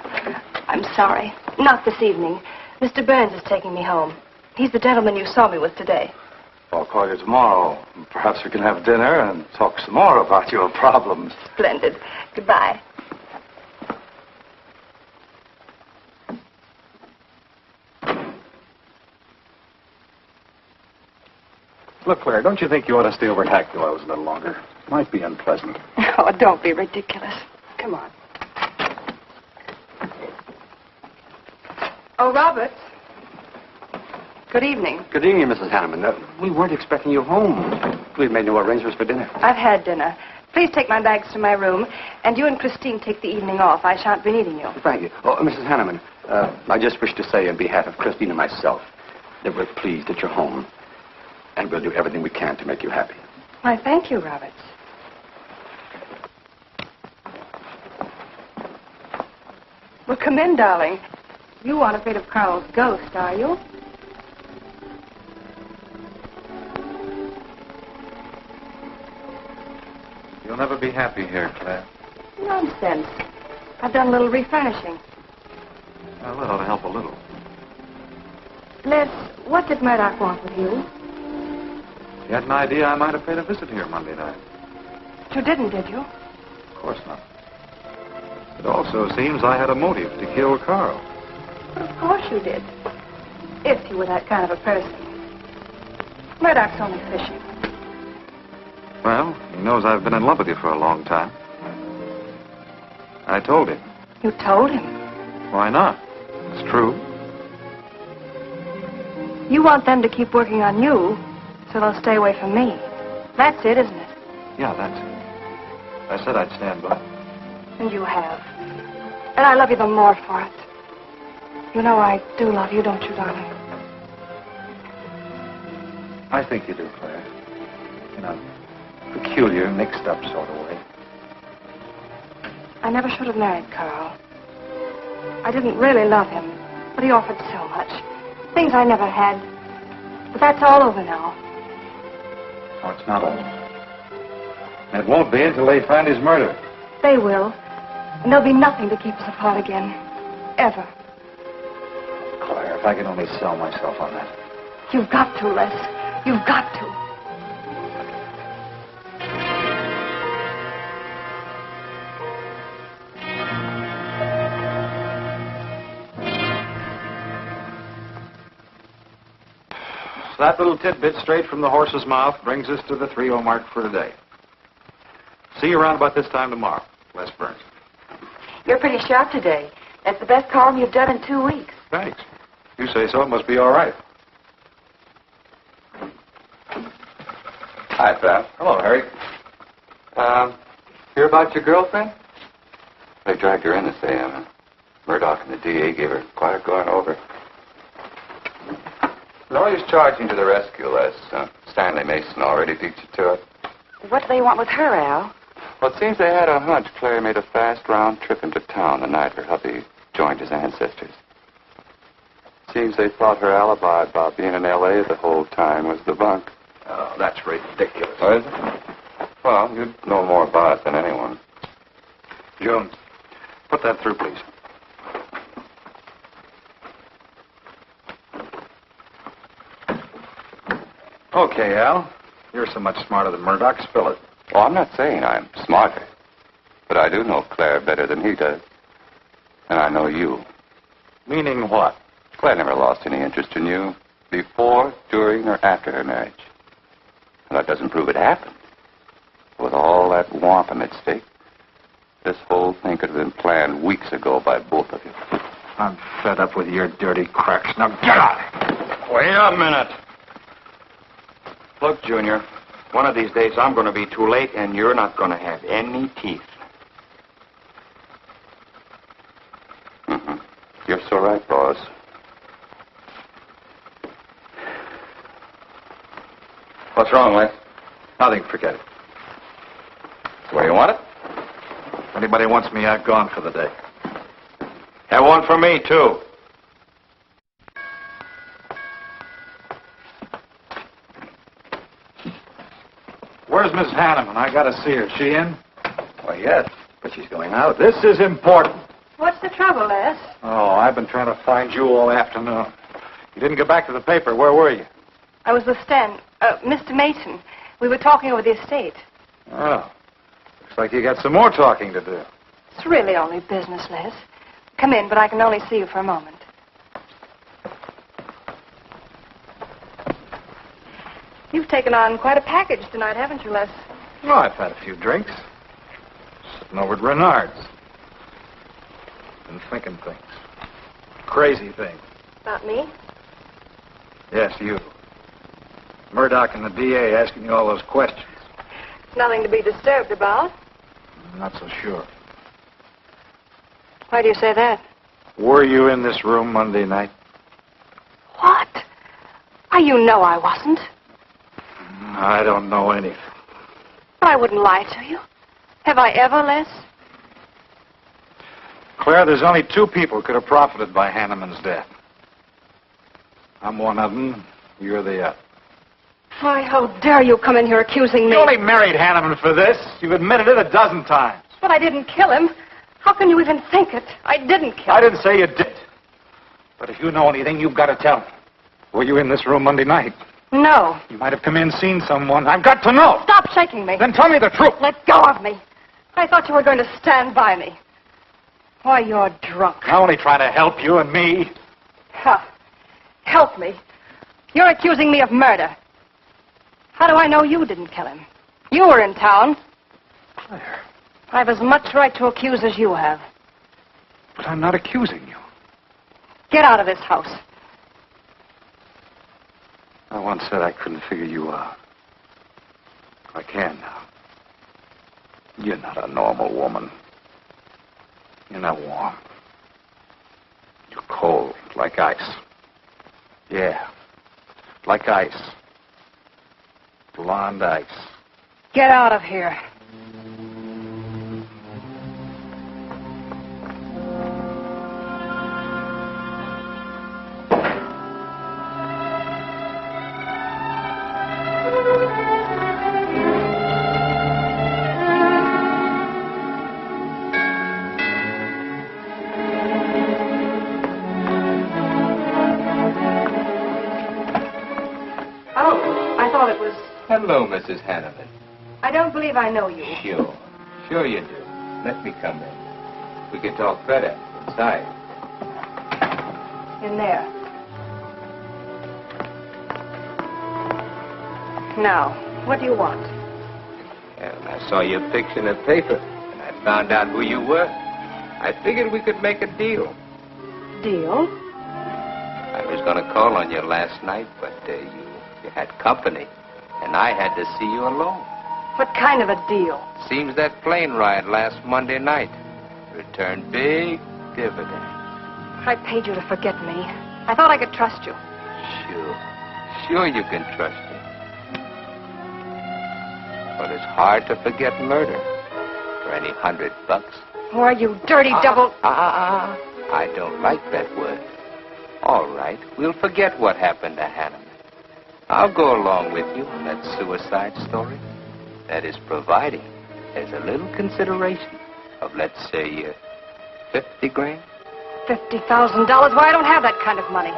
S3: I'm sorry. Not this evening. Mr. Burns is taking me home. He's the gentleman you saw me with today.
S10: I'll call you tomorrow. Perhaps we can have dinner and talk some more about your problems.
S3: Splendid. Goodbye.
S1: Look, Claire, don't you think you ought to stay over at Hackdale's a little longer? Might be unpleasant.
S3: Oh, don't be ridiculous. Come on. Oh, Roberts. Good evening.
S6: Good evening, Mrs. Hanneman. We weren't expecting you home. We've made no arrangements for dinner.
S3: I've had dinner. Please take my bags to my room, and you and Christine take the evening off. I shan't be needing you.
S6: Thank you. Oh, Mrs. Hanneman, I just wish to say on behalf of Christine and myself that we're pleased that you're home, and we'll do everything we can to make you happy.
S3: Why, thank you, Roberts. Well, come in, darling. You aren't afraid of Carl's ghost, are you?
S1: You'll never be happy here, Claire.
S3: Nonsense. I've done a little refurnishing.
S1: Well, that ought to help a little.
S3: Les, what did Murdoch want with you?
S1: You had an idea I might have paid a visit here Monday night.
S3: You didn't, did you?
S1: Of course not. It also seems I had a motive to kill Carl.
S3: Well, of course you did. If you were that kind of a person. Murdoch's only fishing.
S1: Well, he knows I've been in love with you for a long time. I told him.
S3: You told him?
S1: Why not? It's true.
S3: You want them to keep working on you, so they'll stay away from me. That's it, isn't it?
S1: Yeah, that's it. I said I'd stand by.
S3: And you have. And I love you the more for it. You know I do love you, don't you, darling?
S1: I think you do, Claire. In a peculiar, mixed-up sort of way.
S3: I never should have married Carl. I didn't really love him, but he offered so much. Things I never had. But that's all over now.
S1: Oh, it's not over. And it won't be until they find his murderer.
S3: They will. And there'll be nothing to keep us apart again. Ever.
S1: Claire, if I could only sell myself on that.
S3: You've got to, Les. You've got to.
S1: So that little tidbit straight from the horse's mouth brings us to the 3:00 mark for today. See you around about this time tomorrow. Les Burns.
S8: You're pretty sharp today. That's the best column you've done in 2 weeks.
S1: Thanks. You say so, it must be all right.
S7: Hi, pal.
S1: Hello, Harry.
S7: Hear about your girlfriend? They dragged her in this AM. Murdoch and the DA gave her quite a going over. Lawyers charging to the rescue, Les. Stanley Mason already beat you to it.
S8: What do they want with her, Al?
S7: Well, it seems they had a hunch Claire made a fast round trip into town the night her hubby joined his ancestors. Seems they thought her alibi about being in L.A. the whole time was the bunk.
S1: Oh, that's ridiculous.
S7: Oh, is it? Well, you'd know more about it than anyone.
S1: Jones, put that through, please. Okay, Al. You're so much smarter than Murdoch. Spill it.
S7: Oh, I'm not saying I'm smarter, but I do know Claire better than he does. And I know you.
S1: Meaning what?
S7: Claire never lost any interest in you before, during, or after her marriage. And that doesn't prove it happened. With all that wampum at stake, this whole thing could have been planned weeks ago by both of you.
S1: I'm fed up with your dirty cracks. Now get out!
S4: Wait a minute. Look, Junior, one of these days I'm going to be too late and you're not going to have any teeth.
S7: Mm-hmm. You're so right, boss.
S1: What's wrong, Les? Nothing. Forget it.
S4: The way you want it?
S1: If anybody wants me, I've gone for the day.
S4: Have one for me, too.
S1: Where's Miss Hanneman? I gotta see her. She in?
S4: Why, yes, but she's going out.
S1: This is important.
S3: What's the trouble, Les?
S1: Oh, I've been trying to find you all afternoon. You didn't go back to the paper. Where were you?
S3: I was with Mr. Mason. We were talking over the estate.
S1: Oh. Looks like you got some more talking to do.
S3: It's really only business, Les. Come in, but I can only see you for a moment. You've taken on quite a package tonight, haven't you, Les?
S1: Well, I've had a few drinks. Sitting over at Bernhard's. Been thinking things. Crazy things.
S3: About me?
S1: Yes, you. Murdoch and the DA asking you all those questions.
S3: Nothing to be disturbed about.
S1: I'm not so sure.
S3: Why do you say that?
S1: Were you in this room Monday night?
S3: What? Why, you know I wasn't.
S1: I don't know anything.
S3: But I wouldn't lie to you. Have I ever, Les?
S1: Claire, there's only two people who could have profited by Hanneman's death. I'm one of them. You're the other.
S3: Why, how dare you come in here accusing me?
S1: You only married Hanneman for this. You've admitted it a dozen times.
S3: But I didn't kill him. How can you even think it? I didn't kill him.
S1: I didn't say you did. But if you know anything, you've got to tell me. Were you in this room Monday night?
S3: No.
S1: You might have come in, seen someone. I've got to know.
S3: Stop shaking me.
S1: Then tell me the truth.
S3: Let go of me. I thought you were going to stand by me. Why, you're drunk.
S1: I'm only trying to help you and me.
S3: Huh. Help me. You're accusing me of murder. How do I know you didn't kill him? You were in town.
S1: Claire.
S3: I've as much right to accuse as you have.
S1: But I'm not accusing you.
S3: Get out of this house.
S1: I once said I couldn't figure you out. I can now. You're not a normal woman. You're not warm. You're cold, like ice. Yeah, like ice. Blonde ice.
S3: Get out of here.
S4: Hello, Mrs. Hanneman.
S3: I don't believe I know you.
S4: Sure. Sure you do. Let me come in. We can talk better inside.
S3: In there. Now, what do you want?
S4: Well, I saw your picture in the paper, and I found out who you were. I figured we could make a deal.
S3: Deal?
S4: I was going to call on you last night, but you had company, and I had to see you alone.
S3: What kind of a deal?
S4: Seems that plane ride last Monday night returned big dividends.
S3: I paid you to forget me. I thought I could trust you.
S4: Sure you can trust me. But it's hard to forget murder for any $100.
S3: Why, you dirty double...
S4: I don't like that word. All right, we'll forget what happened to Hanneman. I'll go along with you on that suicide story. That is providing there's a little consideration of, let's say, 50 grand.
S3: $50,000? Why, I don't have that kind of money.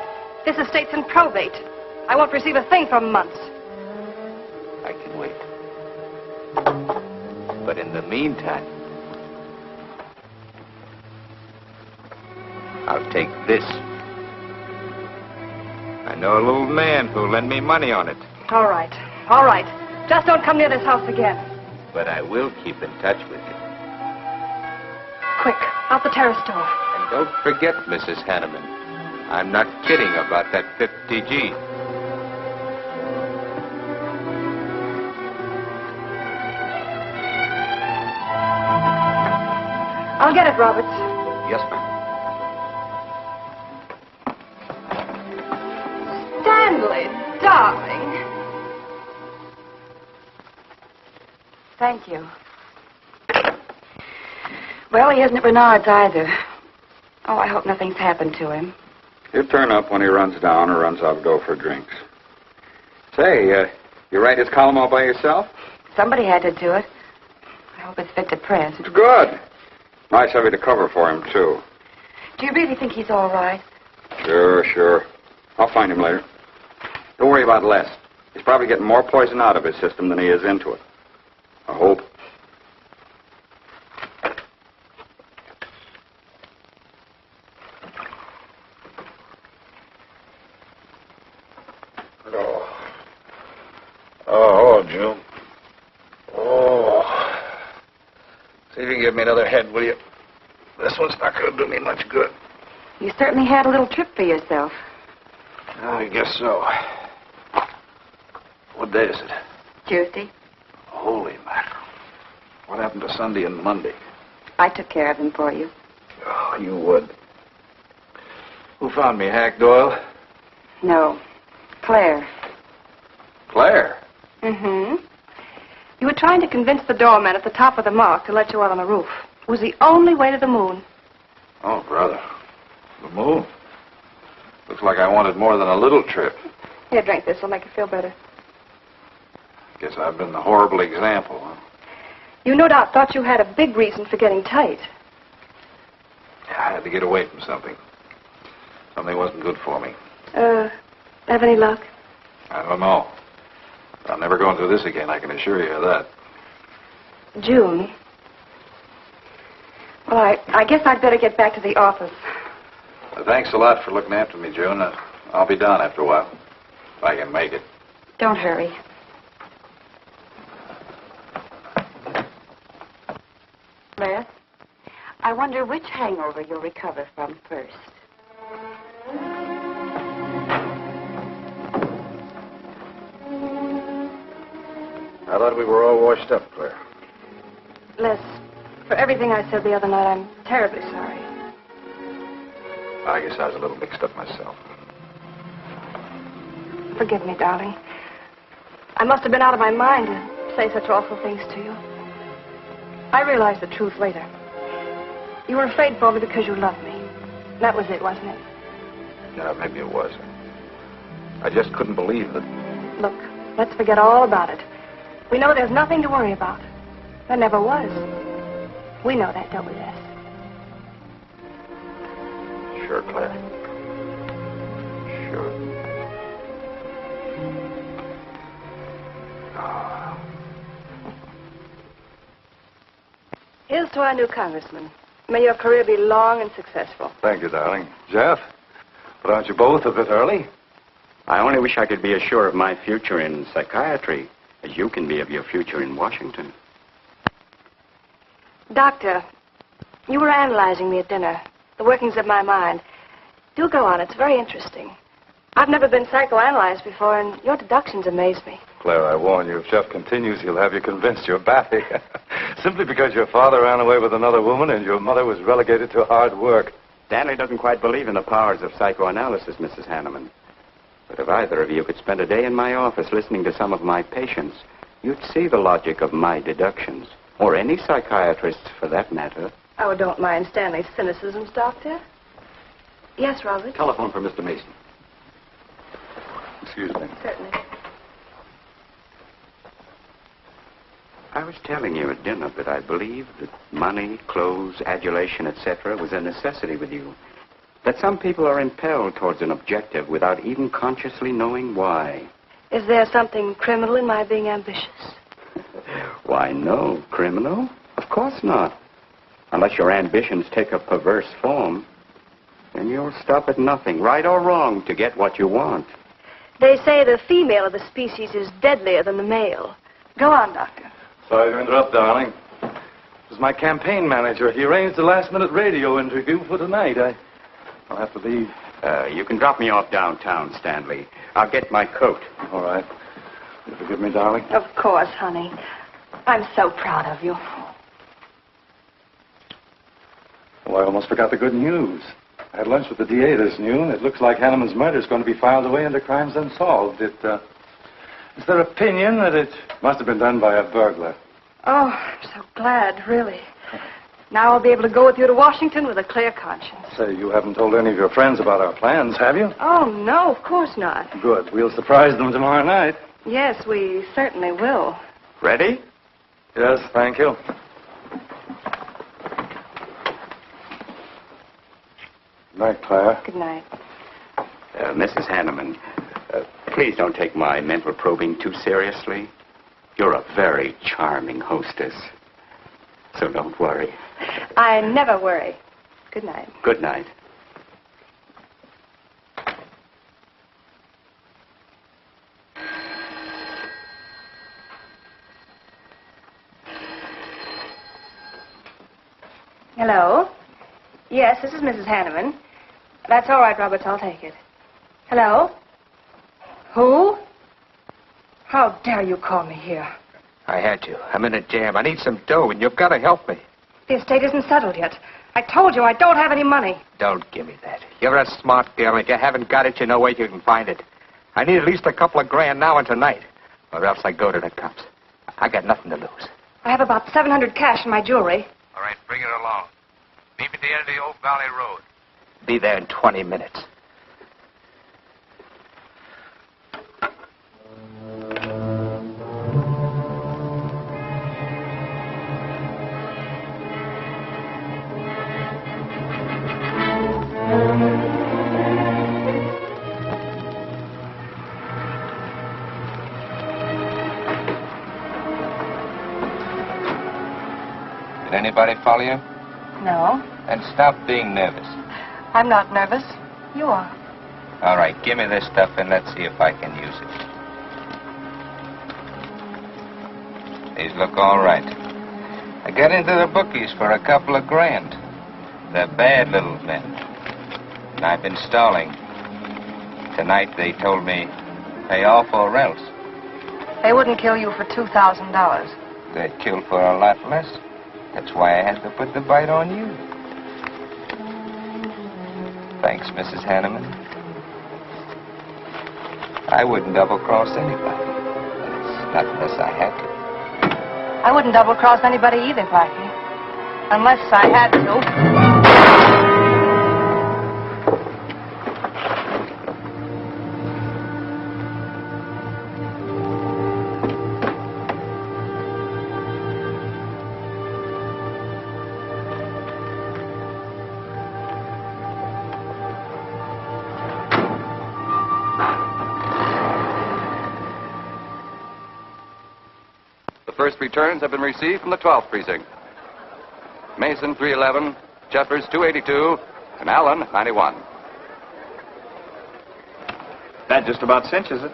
S3: This estate's in probate. I won't receive a thing for months.
S4: I can wait. But in the meantime, I'll take this. I know a little man who'll lend me money on it.
S3: All right. All right. Just don't come near this house again.
S4: But I will keep in touch with you.
S3: Quick, out the terrace door.
S4: And don't forget, Mrs. Hanneman, I'm not kidding about that 50G.
S3: I'll get it, Roberts.
S9: Yes, ma'am.
S3: Stanley, darling.
S8: Thank you. Well, he isn't at Bernhard's either. Oh, I hope nothing's happened to him.
S9: He'll turn up when he runs down or runs out to go for drinks. Say, you write his column all by yourself?
S8: Somebody had to do it. I hope it's fit to print.
S9: It's good. Nice of you to cover for him, too.
S8: Do you really think he's all right?
S9: Sure. I'll find him later. Don't worry about Les. He's probably getting more poison out of his system than he is into it. I hope.
S10: Oh, June. Oh. See if you can give me another head, will you? This one's not going to do me much good.
S8: You certainly had a little trip for yourself.
S10: I guess so. What day is it?
S8: Tuesday.
S10: Holy mackerel. What happened to Sunday and Monday?
S8: I took care of them for you.
S10: Oh, you would. Who found me, Hack Doyle?
S8: No. Claire.
S10: Claire?
S3: Mm-hmm. You were trying to convince the doorman at the top of the mark to let you out on the roof. It was the only way to the moon.
S10: Oh, brother. The moon? Looks like I wanted more than a little trip.
S3: Here, drink this. It'll make you feel better.
S10: Guess I've been the horrible example, huh?
S3: You no doubt thought you had a big reason for getting tight.
S10: Yeah, I had to get away from something. Something wasn't good for me.
S3: Have any luck?
S10: I don't know. I'm never going through this again, I can assure you of that.
S3: June. Well, I guess I'd better get back to the office.
S10: Well, thanks a lot for looking after me, June. I'll be down after a while, if I can make it.
S8: Don't hurry. Les, I wonder which hangover you'll recover from first.
S10: I thought we were all washed up, Claire.
S3: Les, for everything I said the other night, I'm terribly sorry.
S10: I guess I was a little mixed up myself.
S3: Forgive me, darling. I must have been out of my mind to say such awful things to you. I realized the truth later. You were afraid for me because you loved me. That was it, wasn't it?
S10: Yeah, maybe it was. I just couldn't believe that.
S3: Look, let's forget all about it. We know there's nothing to worry about. There never was. We know that, don't we, Les?
S10: Sure, Claire. Sure. Oh.
S3: Here's to our new congressman. May your career be long and successful.
S10: Thank you, darling. Jeff, but aren't you both a bit early?
S12: I only wish I could be as sure of my future in psychiatry as you can be of your future in Washington.
S3: Doctor, you were analyzing me at dinner, the workings of my mind. Do go on. It's very interesting. I've never been psychoanalyzed before, and your deductions amaze me.
S10: Claire, I warn you, if Jeff continues, he'll have you convinced you're batty. Simply because your father ran away with another woman and your mother was relegated to hard work.
S12: Stanley doesn't quite believe in the powers of psychoanalysis, Mrs. Hanneman. But if either of you could spend a day in my office listening to some of my patients, you'd see the logic of my deductions. Or any psychiatrist's, for that matter.
S3: Oh, don't mind Stanley's cynicisms, Doctor. Yes, Robert?
S6: Telephone for Mr. Mason.
S10: Excuse me.
S3: Certainly.
S12: I was telling you at dinner that I believed that money, clothes, adulation, etc. was a necessity with you. That some people are impelled towards an objective without even consciously knowing why.
S3: Is there something criminal in my being ambitious?
S12: Why, no. Criminal? Of course not. Unless your ambitions take a perverse form, then you'll stop at nothing, right or wrong, to get what you want.
S3: They say the female of the species is deadlier than the male. Go on, Doctor.
S10: Sorry to interrupt, darling. It was my campaign manager. He arranged a last-minute radio interview for tonight. I'll have to leave.
S12: You can drop me off downtown, Stanley. I'll get my coat.
S10: All right. You forgive me, darling?
S3: Of course, honey. I'm so proud of you.
S10: Well, I almost forgot the good news. I had lunch with the DA this noon. It looks like Hanneman's murder is going to be filed away under crimes unsolved. It's their opinion that it must have been done by a burglar.
S3: Oh, I'm so glad, really. Now I'll be able to go with you to Washington with a clear conscience.
S10: Say, you haven't told any of your friends about our plans, have you?
S3: Oh, no, of course not.
S10: Good. We'll surprise them tomorrow night.
S3: Yes, we certainly will.
S12: Ready?
S10: Yes, thank you. Good night, Claire.
S3: Good night.
S12: Mrs. Hanneman, please don't take my mental probing too seriously. You're a very charming hostess. So don't worry.
S3: I never worry. Good night.
S12: Good night.
S3: Hello? Yes, this is Mrs. Hanneman. That's all right, Roberts. I'll take it. Hello? Who? How dare you call me here?
S6: I had to. I'm in a jam. I need some dough, and you've got to help me.
S3: The estate isn't settled yet. I told you I don't have any money.
S6: Don't give me that. You're a smart girl, and if you haven't got it, you know where you can find it. I need at least a couple of grand now and tonight, or else I go to the cops. I got nothing to lose.
S3: I have about $700 cash in my jewelry.
S6: All right, bring it along. Meet me at the end of the Oak Valley Road. Be there in 20 minutes. Did anybody follow you?
S3: No,
S6: Then stop being nervous.
S3: I'm not nervous. You are.
S6: All right, give me this stuff and let's see if I can use it. These look all right. I got into the bookies for a couple of grand. They're bad little men. And I've been stalling. Tonight they told me, pay off or else.
S3: They wouldn't kill you for $2,000.
S6: They'd kill for a lot less. That's why I had to put the bite on you. Thanks, Mrs. Hanneman. I wouldn't double-cross anybody. Not unless I had to.
S3: I wouldn't double-cross anybody either, Blackie. Unless I had to.
S7: First returns have been received from the 12th precinct. Mason 311, Jeffers 282, and Allen 91.
S10: That just about cinches it.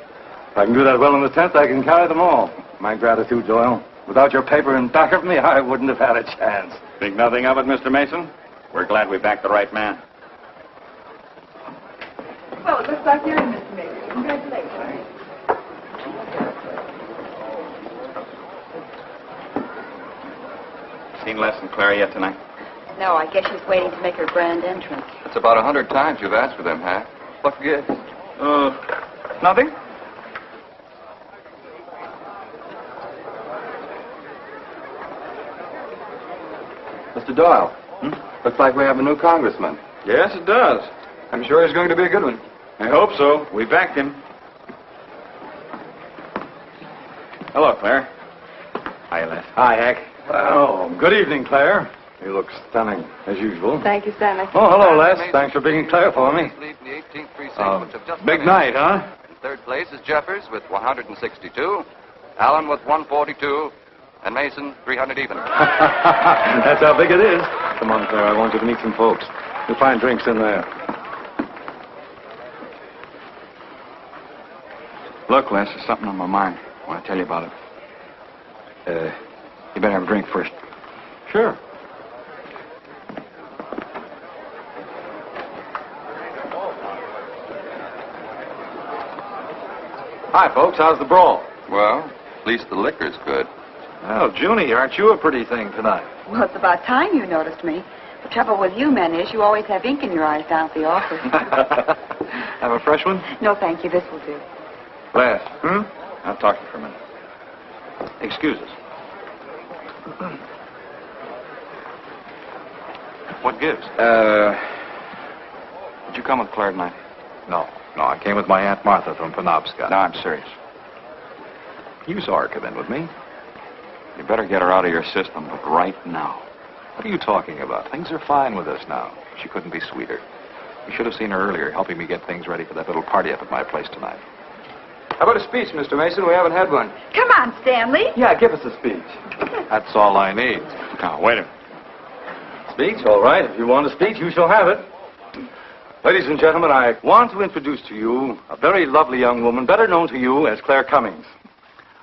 S10: If I can do that well in the 10th, I can carry them all. My gratitude, Doyle. Without your paper in back of me, I wouldn't have had a chance.
S12: Think nothing of it, Mr. Mason? We're glad we backed the right man.
S8: Well, it looks like you're in, Mr. Mason. Congratulations.
S12: Seen Les and Claire yet tonight?
S8: No, I guess she's waiting to make her grand entrance.
S7: It's about 100 times you've asked for them, huh? What gives?
S12: Nothing?
S7: Mr. Doyle, looks like we have a new congressman.
S4: Yes, it does. I'm sure he's going to be a good one.
S12: I hope so. We backed him. Hello, Claire. Hi, Les.
S10: Hi, Hank. Oh, good evening, Claire. You look stunning, as usual.
S3: Thank you, Stanley.
S10: Oh, hello, Les. Thanks for being Claire for me. Big night, huh?
S7: In third place is Jeffers with 162, Allen with 142, and Mason 300 even.
S10: That's how big it is. Come on, Claire. I want you to meet some folks. You'll find drinks in there.
S4: Look, Les, there's something on my mind. I want to tell you about it. You better have a drink first.
S10: Sure. Hi, folks. How's the brawl?
S7: Well, at least the liquor's good.
S10: Well, Junie, aren't you a pretty thing tonight?
S8: Well, it's about time you noticed me. The trouble with you men is you always have ink in your eyes down at the office.
S10: Have a fresh one?
S8: No, thank you. This will do.
S10: Les. I'll talk to you for a minute. Excuse us. What gives?
S4: Did you come with Claire tonight?
S1: No, I came with my Aunt Martha from Penobscot.
S4: No, I'm serious.
S1: You saw her come in with me.
S4: You better get her out of your system, but right now.
S1: What are you talking about? Things are fine with us now. She couldn't be sweeter. You should have seen her earlier, helping me get things ready for that little party up at my place tonight.
S4: How about a speech, Mr. Mason? We haven't had one.
S8: Come on, Stanley.
S10: Yeah, give us a speech.
S1: That's all I need.
S4: Now, wait a minute.
S10: Speech? All right. If you want a speech, you shall have it. Ladies and gentlemen, I want to introduce to you a very lovely young woman, better known to you as Claire Cummings.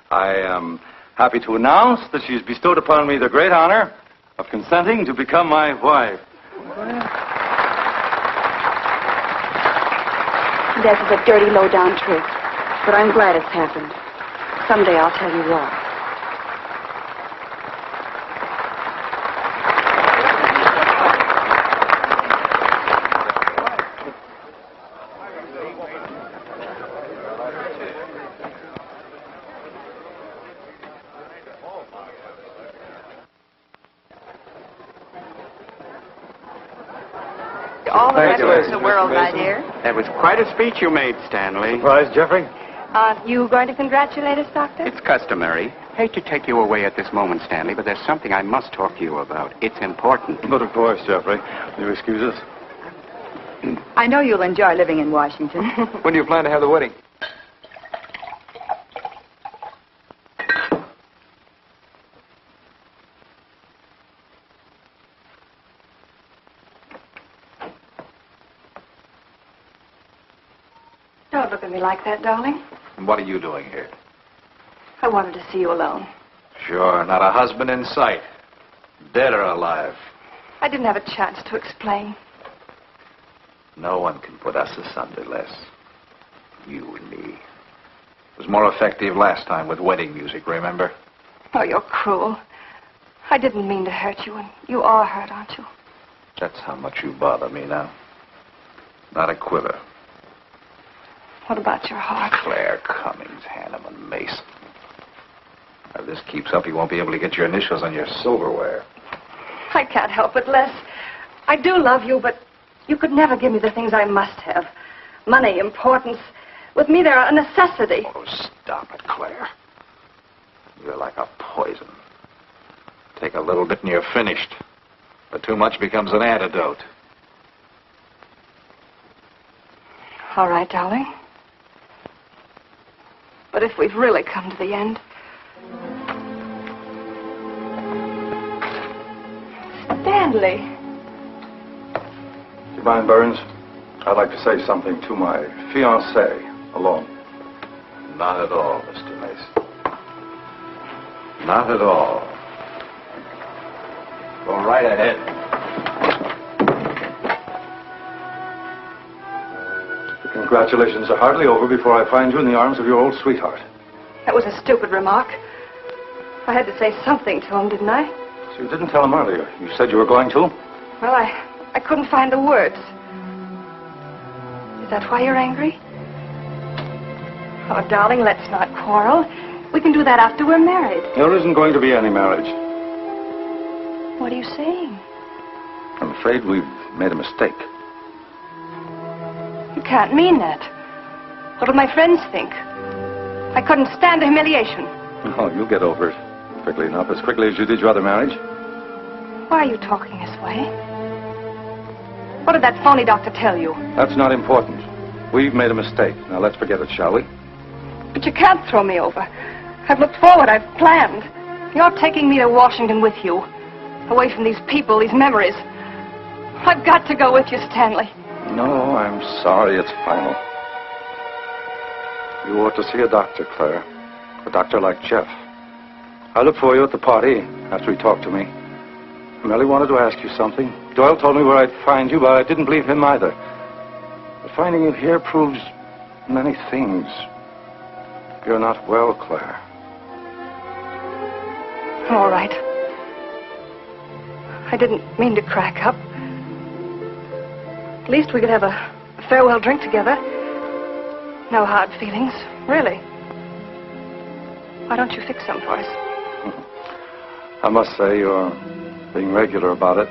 S10: I am happy to announce that she has bestowed upon me the great honor of consenting to become my wife.
S8: This is a dirty, low-down trick, but I'm glad it's happened. Someday I'll tell you why.
S3: All the rest in the world, my dear.
S12: That was quite a speech you made, Stanley.
S10: Surprised, Jeffrey?
S3: Aren't you going to congratulate us, Doctor?
S12: It's customary. Hate to take you away at this moment, Stanley, but there's something I must talk to you about. It's important.
S10: But of course, Jeffrey. Will you excuse us?
S8: I know you'll enjoy living in Washington.
S4: When do you plan to have the wedding?
S3: Don't look at me like that, darling.
S1: And what are you doing here?
S3: I wanted to see you alone.
S1: Sure, not a husband in sight. Dead or alive.
S3: I didn't have a chance to explain.
S1: No one can put us asunder, Les. You and me. It was more effective last time with wedding music, remember?
S3: Oh, you're cruel. I didn't mean to hurt you, and you are hurt, aren't you?
S1: That's how much you bother me now. Not a quiver.
S3: What about your heart?
S1: Claire Cummings, Hanneman, Mason. If this keeps up, you won't be able to get your initials on your silverware.
S3: I can't help it, Les. I do love you, but you could never give me the things I must have. Money, importance. With me, they're a necessity.
S1: Oh, stop it, Claire. You're like a poison. Take a little bit and you're finished. But too much becomes an antidote.
S3: All right, darling. But if we've really come to the end... Stanley.
S10: Do you mind, Burns? I'd like to say something to my fiancée alone.
S1: Not at all, Mr. Mason. Not at all. Go right ahead.
S10: The congratulations are hardly over before I find you in the arms of your old sweetheart.
S3: That was a stupid remark. I had to say something to him, didn't I?
S10: So you didn't tell him earlier. You said you were going to?
S3: Well, I couldn't find the words. Is that why you're angry? Oh, darling, let's not quarrel. We can do that after we're married.
S10: There isn't going to be any marriage.
S3: What are you saying?
S10: I'm afraid we've made a mistake.
S3: You can't mean that. What'll my friends think? I couldn't stand the humiliation.
S10: Oh, you'll get over it quickly enough, as quickly as you did your other marriage.
S3: Why are you talking this way? What did that phony doctor tell you?
S10: That's not important. We've made a mistake. Now let's forget it, shall we?
S3: But you can't throw me over. I've looked forward. I've planned. You're taking me to Washington with you. Away from these people, these memories. I've got to go with you, Stanley.
S10: No, I'm sorry. It's final. You ought to see a doctor, Claire. A doctor like Jeff. I'll look for you at the party after he talked to me. I merely wanted to ask you something. Doyle told me where I'd find you, but I didn't believe him either. But finding you here proves many things. You're not well, Claire.
S3: All right. I didn't mean to crack up. At least we could have a farewell drink together. No hard feelings, really. Why don't you fix some for us?
S10: I must say you're being regular about it.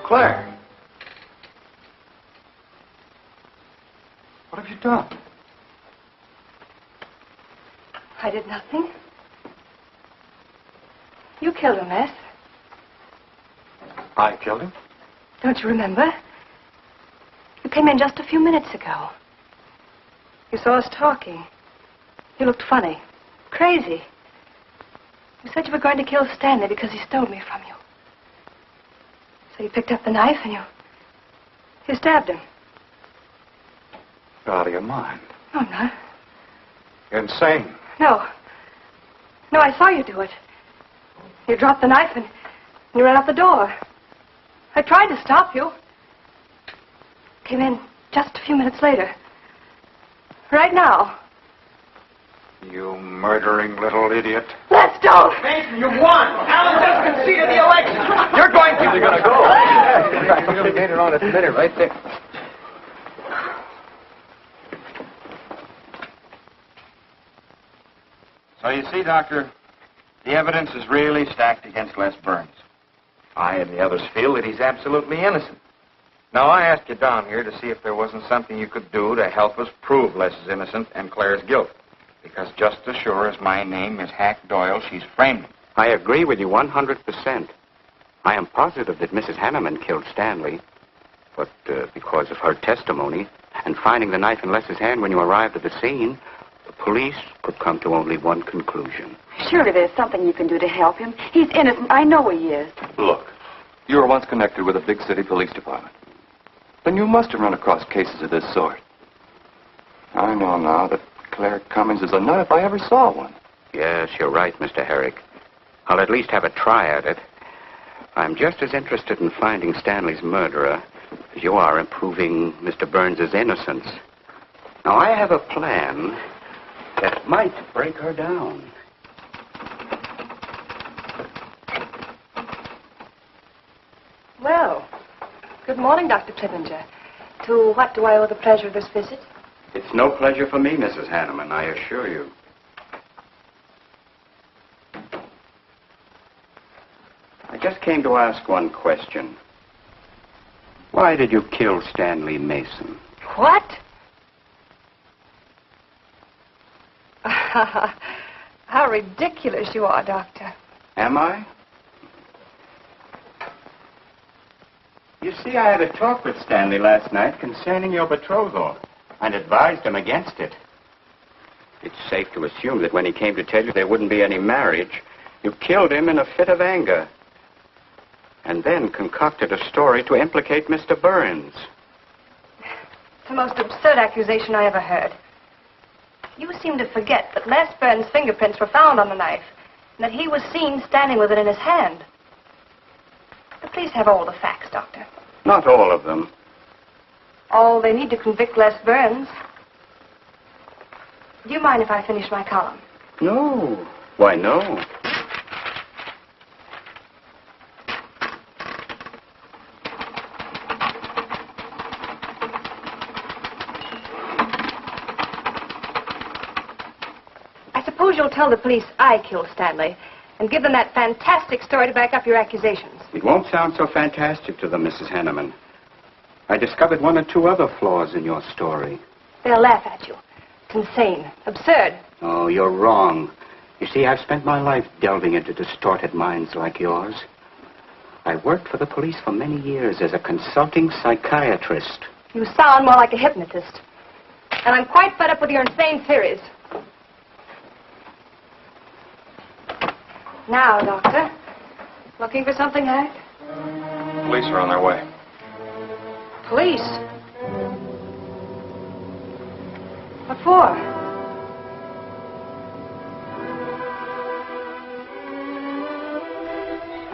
S1: Claire. What have you done?
S3: I did nothing. You killed him, Les.
S1: I killed him?
S3: Don't you remember? You came in just a few minutes ago. You saw us talking. You looked funny. Crazy. You said you were going to kill Stanley because he stole me from you. So you picked up the knife and you stabbed him.
S1: You're out of your mind.
S3: No, I'm not.
S1: You're insane.
S3: No. No, I saw you do it. You dropped the knife and you ran out the door. I tried to stop you. Came in just a few minutes later. Right now.
S1: You murdering little idiot.
S3: Let's don't!
S13: Mason, you won! Alan just conceded the election!
S1: You're going to...
S13: You're going to go.
S1: We're going to get it on its minute right there.
S4: So you see, Doctor, the evidence is really stacked against Les Burns. I and the others feel that he's absolutely innocent. Now, I asked you down here to see if there wasn't something you could do to help us prove Les is innocent and Claire's guilt. Because just as sure as my name is Hack Doyle, she's framed him.
S12: I agree with you 100%. I am positive that Mrs. Hanneman killed Stanley. But because of her testimony and finding the knife in Les's hand when you arrived at the scene, the police could come to only one conclusion.
S8: Surely there's something you can do to help him. He's innocent. I know he is.
S7: Look, you were once connected with a big city police department. Then you must have run across cases of this sort. I know now that Claire Cummings is a nut if I ever saw one.
S12: Yes, you're right, Mr. Herrick. I'll at least have a try at it. I'm just as interested in finding Stanley's murderer as you are in proving Mr. Burns' innocence. Now, I have a plan that might break her down.
S3: Well, good morning, Dr. Clippinger. To what do I owe the pleasure of this visit?
S12: It's no pleasure for me, Mrs. Hanneman, I assure you. I just came to ask one question. Why did you kill Stanley Mason?
S3: What? How ridiculous you are, Doctor.
S12: Am I? You see, I had a talk with Stanley last night concerning your betrothal and advised him against it. It's safe to assume that when he came to tell you there wouldn't be any marriage, you killed him in a fit of anger and then concocted a story to implicate Mr. Burns.
S3: It's the most absurd accusation I ever heard. You seem to forget that Les Burns' fingerprints were found on the knife and that he was seen standing with it in his hand. But please have all the facts, Doctor.
S12: Not all of them.
S3: All they need to convict Les Burns. Do you mind if I finish my column?
S12: No. Why, no.
S3: I suppose you'll tell the police I killed Stanley and give them that fantastic story to back up your accusations.
S12: It won't sound so fantastic to them, Mrs. Hanneman. I discovered one or two other flaws in your story.
S3: They'll laugh at you. It's insane. Absurd.
S12: Oh, you're wrong. You see, I've spent my life delving into distorted minds like yours. I worked for the police for many years as a consulting psychiatrist.
S3: You sound more like a hypnotist. And I'm quite fed up with your insane theories. Now, Doctor. Looking for something, Hank?
S7: Police are on their way.
S3: Police? What for?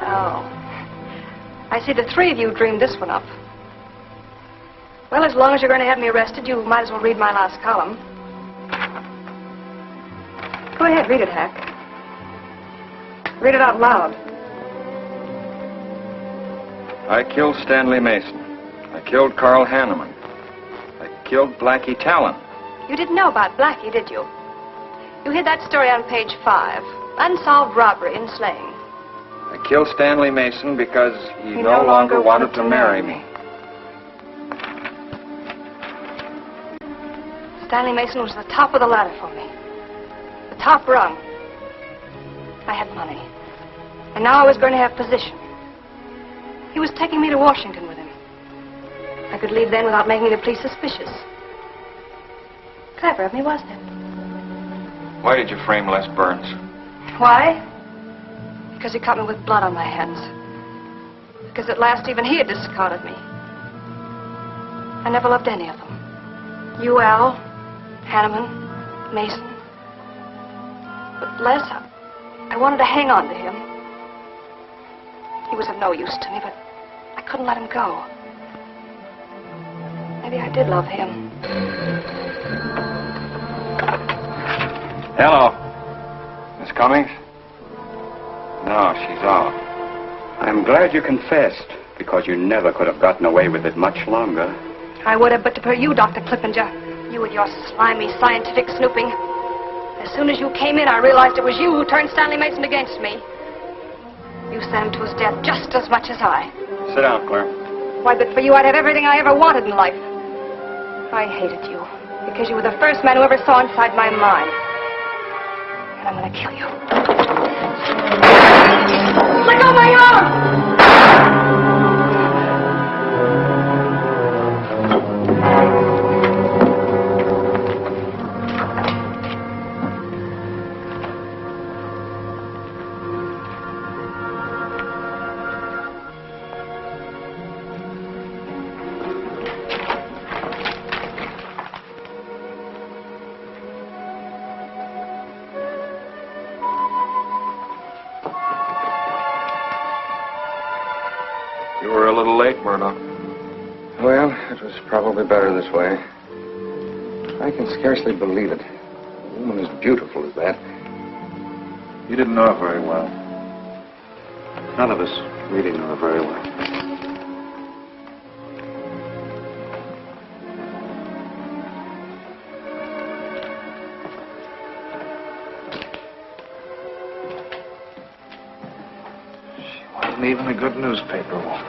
S3: Oh. I see the three of you dreamed this one up. Well, as long as you're going to have me arrested, you might as well read my last column. Go ahead, read it, Hack. Read it out loud.
S7: I killed Stanley Mason. I killed Carl Hanneman. I killed Blackie Talon.
S3: You didn't know about Blackie, did you? You hid that story on page 5. Unsolved robbery and slaying.
S7: I killed Stanley Mason because he no longer wanted to marry me.
S3: Stanley Mason was the top of the ladder for me. The top rung. I had money. And now I was going to have position. He was taking me to Washington with him. I could leave then without making the police suspicious. Clever of me, wasn't it?
S7: Why did you frame Les Burns?
S3: Why? Because he caught me with blood on my hands. Because at last even he had discarded me. I never loved any of them. You, Al, Hanneman, Mason. But Les, I wanted to hang on to him. He was of no use to me, but I couldn't let him go. Maybe I did love him.
S7: Hello. Miss Cummings? No, she's off.
S12: I'm glad you confessed, because you never could have gotten away with it much longer.
S3: I would have, but to you, Dr. Clippinger. You with your slimy scientific snooping. As soon as you came in, I realized it was you who turned Stanley Mason against me. You sent him to his death just as much as I.
S7: Sit down, Claire.
S3: Why, but for you, I'd have everything I ever wanted in life. I hated you because you were the first man who ever saw inside my mind. And I'm going to kill you. Let go of my arm!
S11: probably better this way. I can scarcely believe it. A woman as beautiful as that.
S1: You didn't know her very well. None of us really knew her very well. She wasn't even a good newspaper woman.